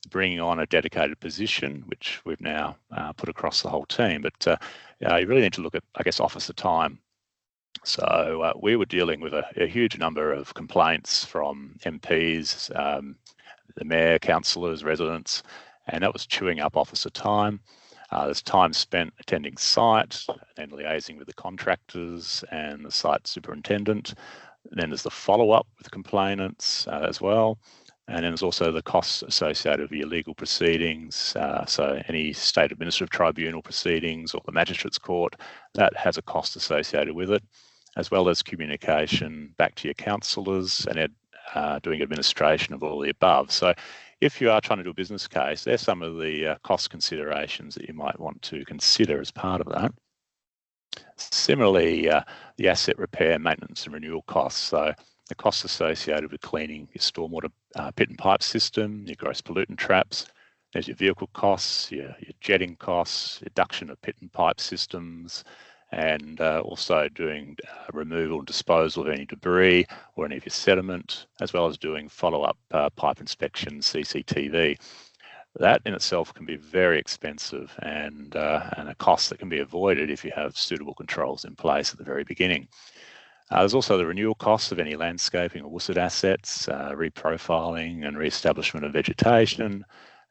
bringing on a dedicated position, which we've now put across the whole team. But you really need to look at, I guess, officer time. So we were dealing with a huge number of complaints from MPs, the mayor, councillors, residents, and that was chewing up officer time. There's time spent attending site and liaising with the contractors and the site superintendent. And then there's the follow-up with complainants as well. And then there's also the costs associated with your legal proceedings. So any state administrative tribunal proceedings or the magistrates court, that has a cost associated with it, as well as communication back to your councillors and doing administration of all the above. So if you are trying to do a business case, there's some of the cost considerations that you might want to consider as part of that. Similarly, the asset repair, maintenance and renewal costs. So the costs associated with cleaning your stormwater pit and pipe system, your gross pollutant traps. There's your vehicle costs, your jetting costs, reduction of pit and pipe systems, and also doing removal and disposal of any debris or any of your sediment, as well as doing follow-up pipe inspection, CCTV. That in itself can be very expensive and a cost that can be avoided if you have suitable controls in place at the very beginning. There's also the renewal costs of any landscaping or wooded assets, reprofiling and re-establishment of vegetation,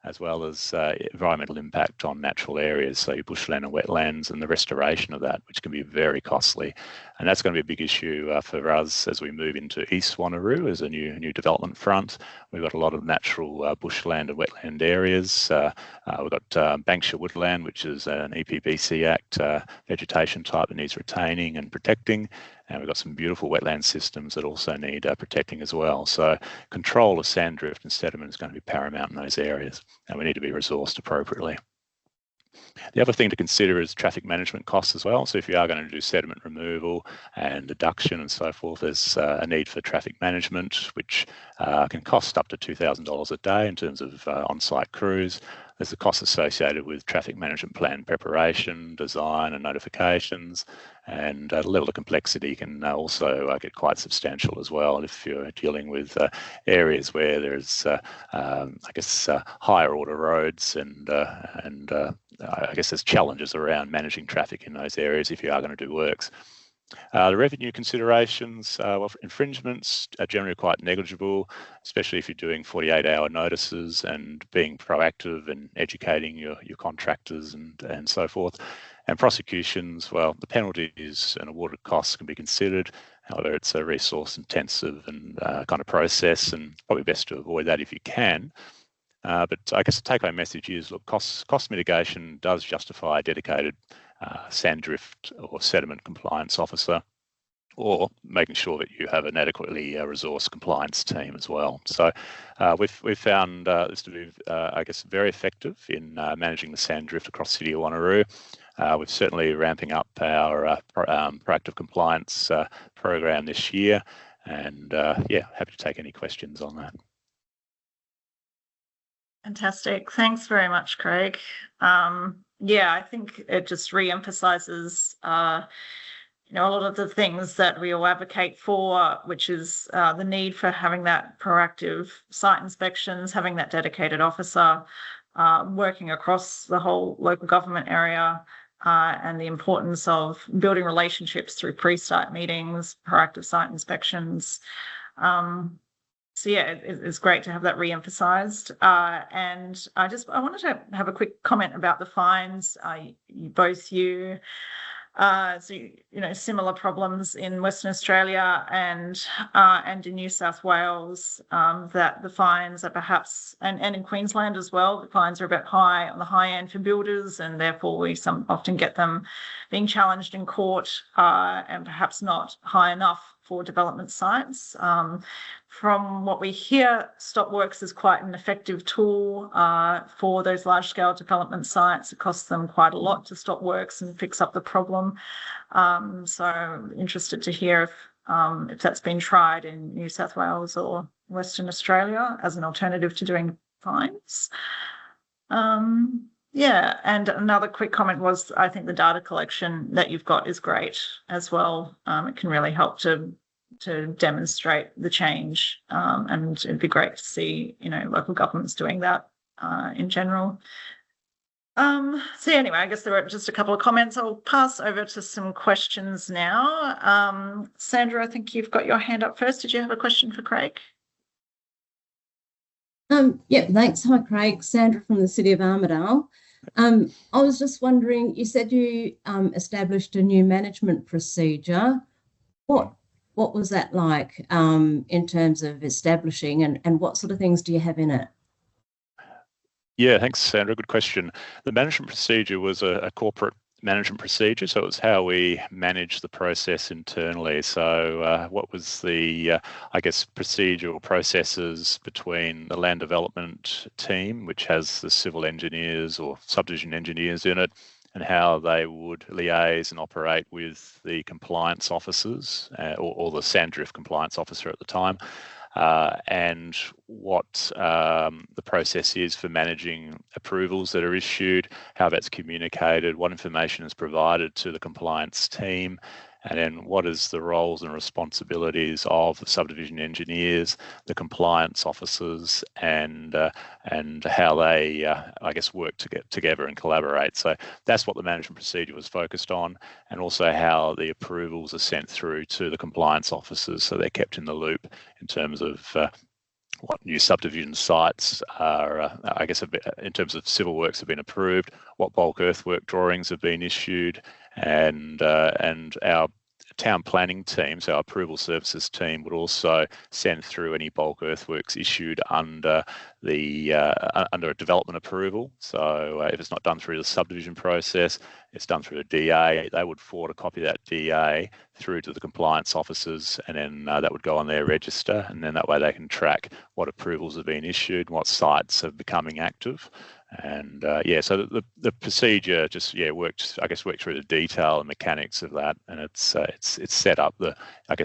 as well as environmental impact on natural areas, so your bushland and wetlands and the restoration of that, which can be very costly. And that's going to be a big issue for us as we move into East Wanneroo as a new development front. We've got a lot of natural bushland and wetland areas. We've got Bankshire woodland, which is an EPBC Act vegetation type that needs retaining and protecting. And we've got some beautiful wetland systems that also need protecting as well. So control of sand drift and sediment is going to be paramount in those areas, and we need to be resourced appropriately. The other thing to consider is traffic management costs as well. So if you are going to do sediment removal and deduction and so forth, there's a need for traffic management, which can cost up to $2,000 a day in terms of on-site crews. there's the costs associated with traffic management plan preparation, design and notifications, and the level of complexity can also get quite substantial as well if you're dealing with areas where there's, I guess, higher order roads and I guess there's challenges around managing traffic in those areas if you are going to do works. The revenue considerations, well, for infringements are generally quite negligible, especially if you're doing 48-hour notices and being proactive and educating your contractors and so forth. And prosecutions, well, the penalties and awarded costs can be considered. However, it's a resource intensive and kind of process, and probably best to avoid that if you can. But I guess the take-home message is, look, cost mitigation does justify a dedicated sand drift or sediment compliance officer, or making sure that you have an adequately resourced compliance team as well. So we've found this to be, I guess, very effective in managing the sand drift across the City of Wanneroo. We're certainly ramping up our proactive compliance program this year, and yeah, happy to take any questions on that.
Fantastic. Thanks very much, Craig. Yeah, I think it just re-emphasises, a lot of the things that we all advocate for, which is the need for having that proactive site inspections, having that dedicated officer, working across the whole local government area, and the importance of building relationships through pre-site meetings, proactive site inspections. So yeah, it's great to have that re-emphasised. And I wanted to have a quick comment about the fines. Similar problems in Western Australia and in New South Wales, that the fines are perhaps, and in Queensland as well, the fines are a bit high on the high end for builders, and therefore we often get them being challenged in court, and perhaps not high enough for development sites. From what we hear, stop works is quite an effective tool for those large-scale development sites. It costs them quite a lot to stop works and fix up the problem. So interested to hear if that's been tried in New South Wales or Western Australia as an alternative to doing fines. Yeah, and another quick comment was, I think the data collection that you've got is great as well. It can really help to demonstrate the change, and it'd be great to see, local governments doing that in general. So anyway, I guess there were just a couple of comments. I'll pass over to some questions now. Sandra, I think you've got your hand up first. Did you have a question for Craig?
Yeah, thanks. Hi, Craig. Sandra from the City of Armidale. I was just wondering, you said you established a new management procedure. What was that like in terms of establishing, and what sort of things do you have in it?
Yeah, thanks, Sandra. Good question. The management procedure was a corporate management procedure, so it was how we manage the process internally. So what was the, I guess, procedural processes between the land development team, which has the civil engineers or subdivision engineers in it, and how they would liaise and operate with the compliance officers or the sand drift compliance officer at the time, and what the process is for managing approvals that are issued, how that's communicated, what information is provided to the compliance team, and then what is the roles and responsibilities of the subdivision engineers, the compliance officers, and how they, I guess, work together and collaborate. So that's what the management procedure was focused on, and also how the approvals are sent through to the compliance officers, so they're kept in the loop in terms of what new subdivision sites are, I guess, in terms of civil works have been approved, what bulk earthwork drawings have been issued, and our town planning team, so our approval services team, would also send through any bulk earthworks issued under a development approval. So if it's not done through the subdivision process, it's done through a DA. They would forward a copy of that DA through to the compliance officers, and then that would go on their register, and then that way they can track what approvals have been issued, what sites are becoming active. And so the procedure just worked through the detail and mechanics of that, and it's set up the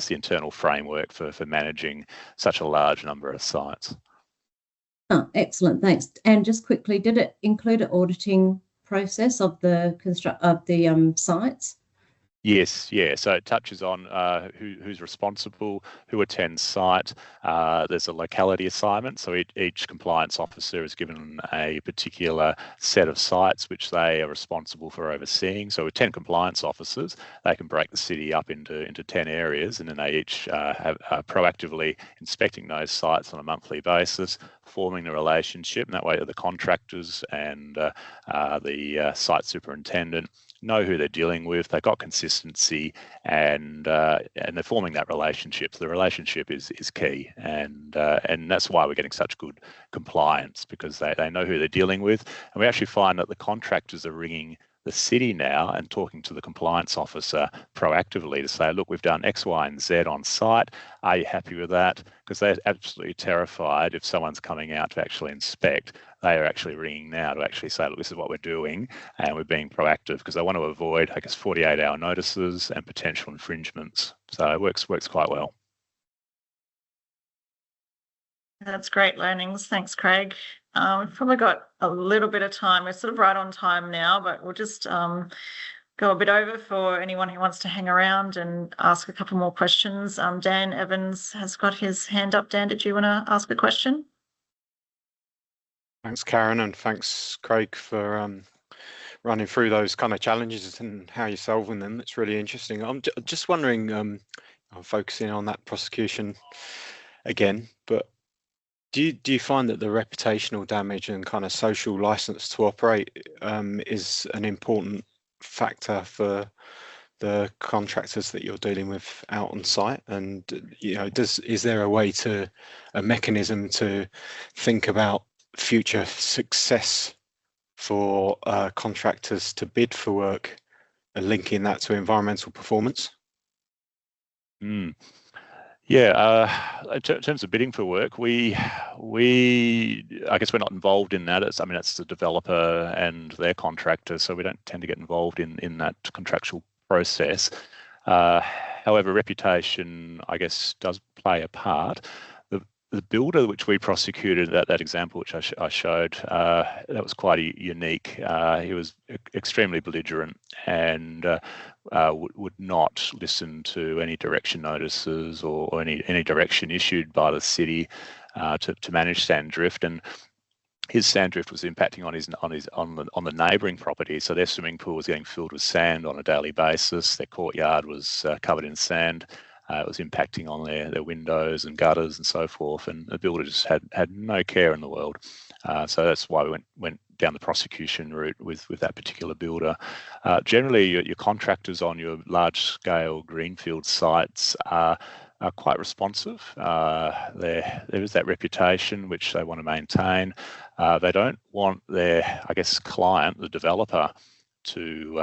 internal framework for managing such a large number of sites.
Oh, excellent, thanks. And just quickly, did it include an auditing process of the sites?
Yes, yeah. So it touches on who's responsible, who attends site. There's a locality assignment. So each compliance officer is given a particular set of sites which they are responsible for overseeing. So with 10 compliance officers, they can break the city up into 10 areas, and then they each have proactively inspecting those sites on a monthly basis, forming the relationship, and that way the contractors and the site superintendent know who they're dealing with. They've got consistency, and they're forming that relationship. So the relationship is key, and that's why we're getting such good compliance, because they know who they're dealing with. And we actually find that the contractors are ringing the city now and talking to the compliance officer proactively to say, look, we've done X, Y, and Z on site. Are you happy with that? Because they're absolutely terrified if someone's coming out to actually inspect. They are actually ringing now to actually say, look, this is what we're doing, and we're being proactive, because they want to avoid, 48-hour notices and potential infringements. So it works quite well.
That's great learnings. Thanks, Craig. We've probably got a little bit of time. We're sort of right on time now, but we'll just go a bit over for anyone who wants to hang around and ask a couple more questions. Dan Evans has got his hand up. Dan, did you want to ask a question?
Thanks, Karen, and thanks, Craig, for running through those kind of challenges and how you're solving them. It's really interesting. I'm just wondering, I'm focusing on that prosecution again, but do you find that the reputational damage and kind of social license to operate is an important factor for the contractors that you're dealing with out on site? And is there a mechanism to think about future success for contractors to bid for work and linking that to environmental performance?
Yeah, in terms of bidding for work, we I guess we're not involved in that. It's the developer and their contractor, so we don't tend to get involved in that contractual process. However, reputation, I guess, does play a part. The builder which we prosecuted, that example which I showed, that was quite unique. He was extremely belligerent and would not listen to any direction notices or any direction issued by the city to manage sand drift. And his sand drift was impacting on the neighbouring property. So their swimming pool was getting filled with sand on a daily basis. Their courtyard was covered in sand. It was impacting on their windows and gutters and so forth, and the builder just had no care in the world. So that's why we went down the prosecution route with that particular builder. Generally, your contractors on your large-scale greenfield sites are quite responsive. There is that reputation which they want to maintain. They don't want their, client, the developer, to,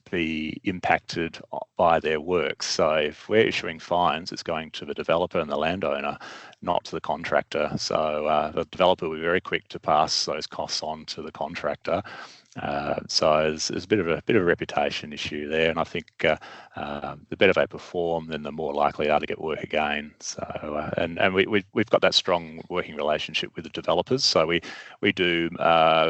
be impacted by their work. So if we're issuing fines, it's going to the developer and the landowner, not to the contractor. So the developer will be very quick to pass those costs on to the contractor. So there's a bit of a reputation issue there, and I think the better they perform, then the more likely they are to get work again. So and we've got that strong working relationship with the developers. So we do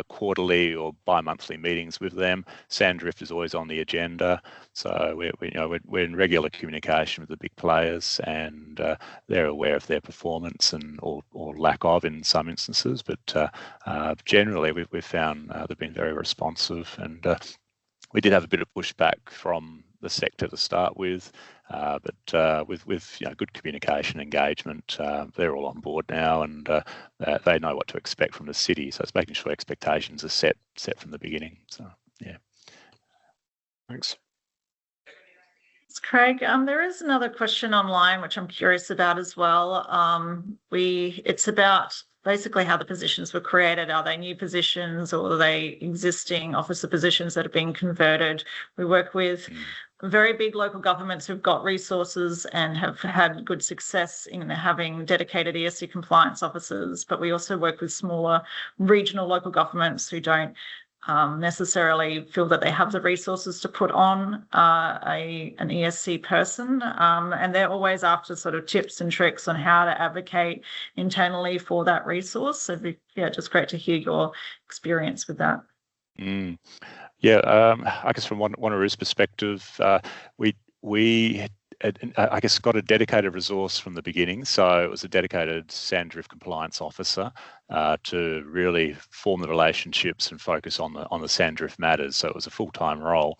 quarterly or bi-monthly meetings with them. Sand drift is always on the agenda. So we're in regular communication with the big players, and they're aware of their performance or lack of in some instances. But generally, we've found they've been very responsive, and we did have a bit of pushback from the sector to start with, but with good communication engagement, they're all on board now, and they know what to expect from the city. So it's making sure expectations are set from the beginning. So yeah.
Thanks.
Thanks, Craig. There is another question online which I'm curious about as well. It's about basically how the positions were created. Are they new positions, or are they existing officer positions that are being converted? We work with very big local governments who've got resources and have had good success in having dedicated ESC compliance officers, but we also work with smaller regional local governments who don't necessarily feel that they have the resources to put on an ESC person, and they're always after sort of tips and tricks on how to advocate internally for that resource. So just great to hear your experience with that.
I guess from Wanneroo's perspective, we I guess got a dedicated resource from the beginning. So it was a dedicated SANDRIFT compliance officer to really form the relationships and focus on the SANDRIFT matters. So it was a full-time role,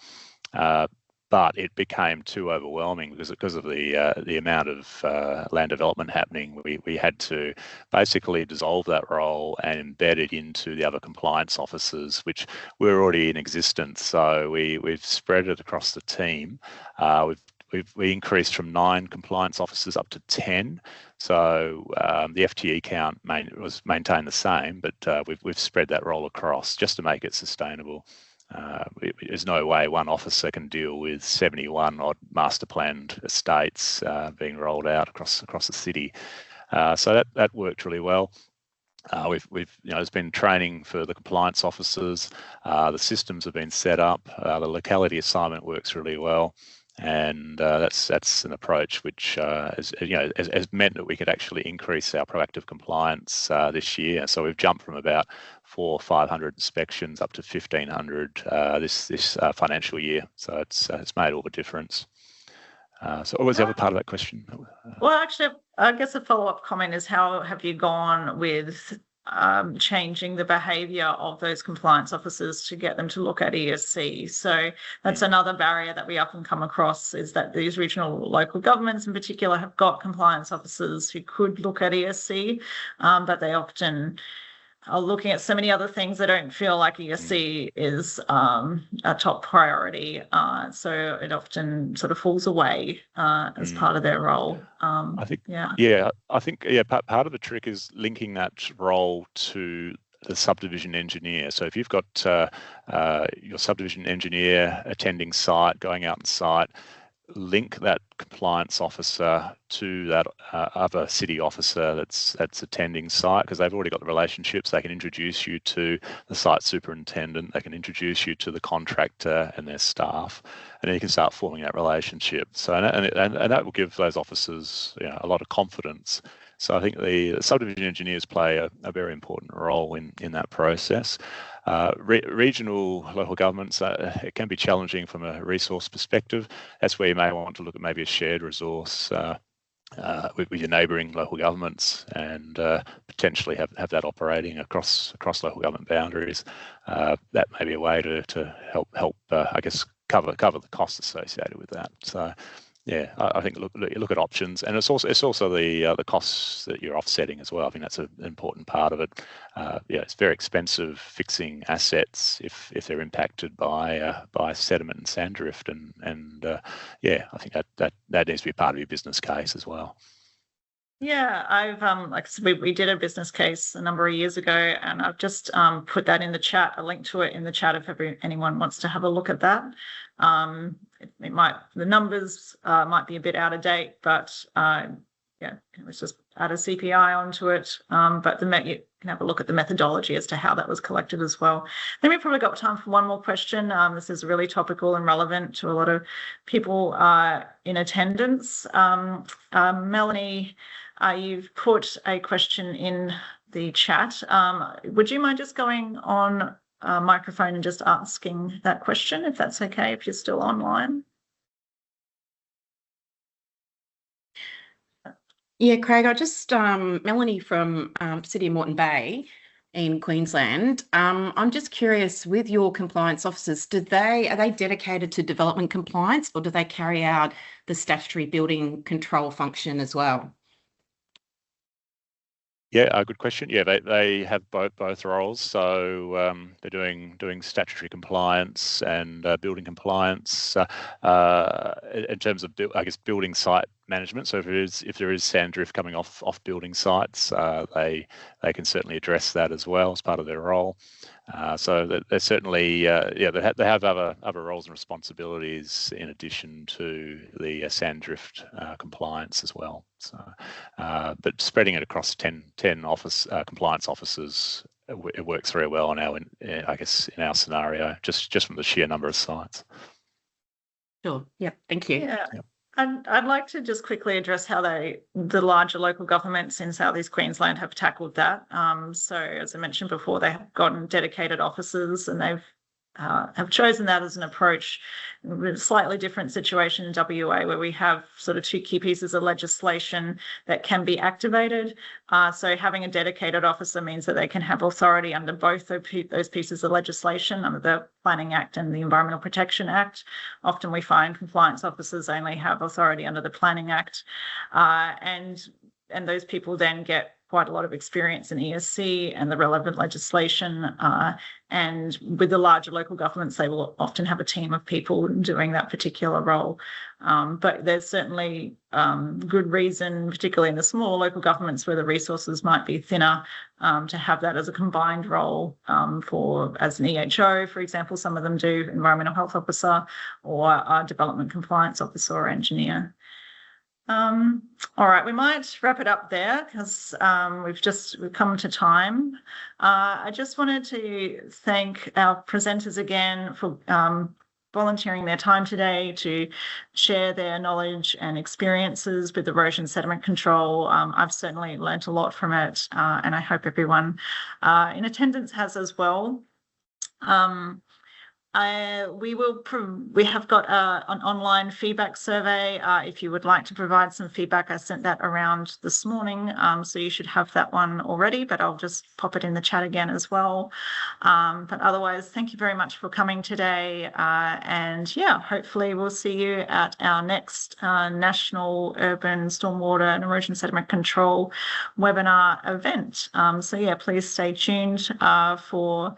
but it became too overwhelming because of the amount of land development happening. We had to basically dissolve that role and embed it into the other compliance officers, which were already in existence. So we've spread it across the team. We increased from 9 compliance officers up to 10. So the FTE count was maintained the same, but we've spread that role across just to make it sustainable. There's no way one officer can deal with 71 odd master planned estates being rolled out across the city. So that worked really well. There's been training for the compliance officers. The systems have been set up. The locality assignment works really well. And that's an approach which has meant that we could actually increase our proactive compliance this year. So we've jumped from about 400 or 500 inspections up to 1,500 this financial year. So it's made all the difference. So what was the other part of that question?
Well, actually, I guess a follow-up comment is, how have you gone with changing the behaviour of those compliance officers to get them to look at ESC? So that's another barrier that we often come across, is that these regional local governments in particular have got compliance officers who could look at ESC, but they often are looking at so many other things. They don't feel like ESC is a top priority. So it often sort of falls away as part of their role.
I think part of the trick is linking that role to the subdivision engineer. So if you've got your subdivision engineer attending site, going out on site, link that compliance officer to that other city officer that's attending site, because they've already got the relationships. They can introduce you to the site superintendent, they can introduce you to the contractor and their staff, and then you can start forming that relationship. So and that will give those officers a lot of confidence. So I think the subdivision engineers play a very important role in that process. Regional local governments, it can be challenging from a resource perspective. That's where you may want to look at maybe a shared resource with your neighbouring local governments, and potentially have that operating across local government boundaries. That may be a way to help I guess cover the costs associated with that. So yeah, I think look at options, and it's also the costs that you're offsetting as well. I think that's an important part of it. It's very expensive fixing assets if they're impacted by sediment and sand drift, and I think that needs to be part of your business case as well.
Yeah, I've we did a business case a number of years ago, and I've just put that in the chat, a link to it in the chat if anyone wants to have a look at that. The numbers might be a bit out of date, but let's just add a CPI onto it. But you can have a look at the methodology as to how that was collected as well. Then we've probably got time for one more question. This is really topical and relevant to a lot of people in attendance. Melanie, you've put a question in the chat. Would you mind just going on microphone and just asking that question, if that's okay, if you're still online?
Yeah, Craig, I just Melanie from City of Moreton Bay in Queensland. I'm just curious, with your compliance officers, are they dedicated to development compliance, or do they carry out the statutory building control function as well?
Yeah, good question. Yeah, they have both roles. So they're doing statutory compliance and building compliance in terms of, I guess, building site management. So if there is sand drift coming off building sites, they can certainly address that as well as part of their role. So they're certainly they have other roles and responsibilities in addition to the sand drift compliance as well. So, but spreading it across 10 compliance officers it works very well in our, I guess, in our scenario, just from the sheer number of sites.
Sure. Yep. Thank you.
Yeah.
Yep.
And I'd like to just quickly address how the larger local governments in South East Queensland have tackled that. So as I mentioned before, they have gotten dedicated officers, and they've have chosen that as an approach. A slightly different situation in WA, where we have sort of two key pieces of legislation that can be activated. So having a dedicated officer means that they can have authority under both those pieces of legislation, under the Planning Act and the Environmental Protection Act. Often we find compliance officers only have authority under the Planning Act, and those people then get quite a lot of experience in ESC and the relevant legislation. And with the larger local governments, they will often have a team of people doing that particular role. But there's certainly good reason, particularly in the small local governments where the resources might be thinner, to have that as a combined role as an EHO, for example. Some of them do environmental health officer or a development compliance officer or engineer. All right, we might wrap it up there because we've come to time. I just wanted to thank our presenters again for volunteering their time today to share their knowledge and experiences with erosion sediment control. I've certainly learnt a lot from it, and I hope everyone in attendance has as well. We have got an online feedback survey. If you would like to provide some feedback, I sent that around this morning, so you should have that one already, but I'll just pop it in the chat again as well. But otherwise, thank you very much for coming today, and yeah, hopefully we'll see you at our next National Urban Stormwater and Erosion Sediment Control webinar event. So yeah, please stay tuned for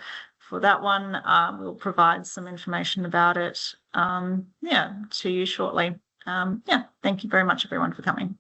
that one. We'll provide some information about it to you shortly. Thank you very much everyone for coming.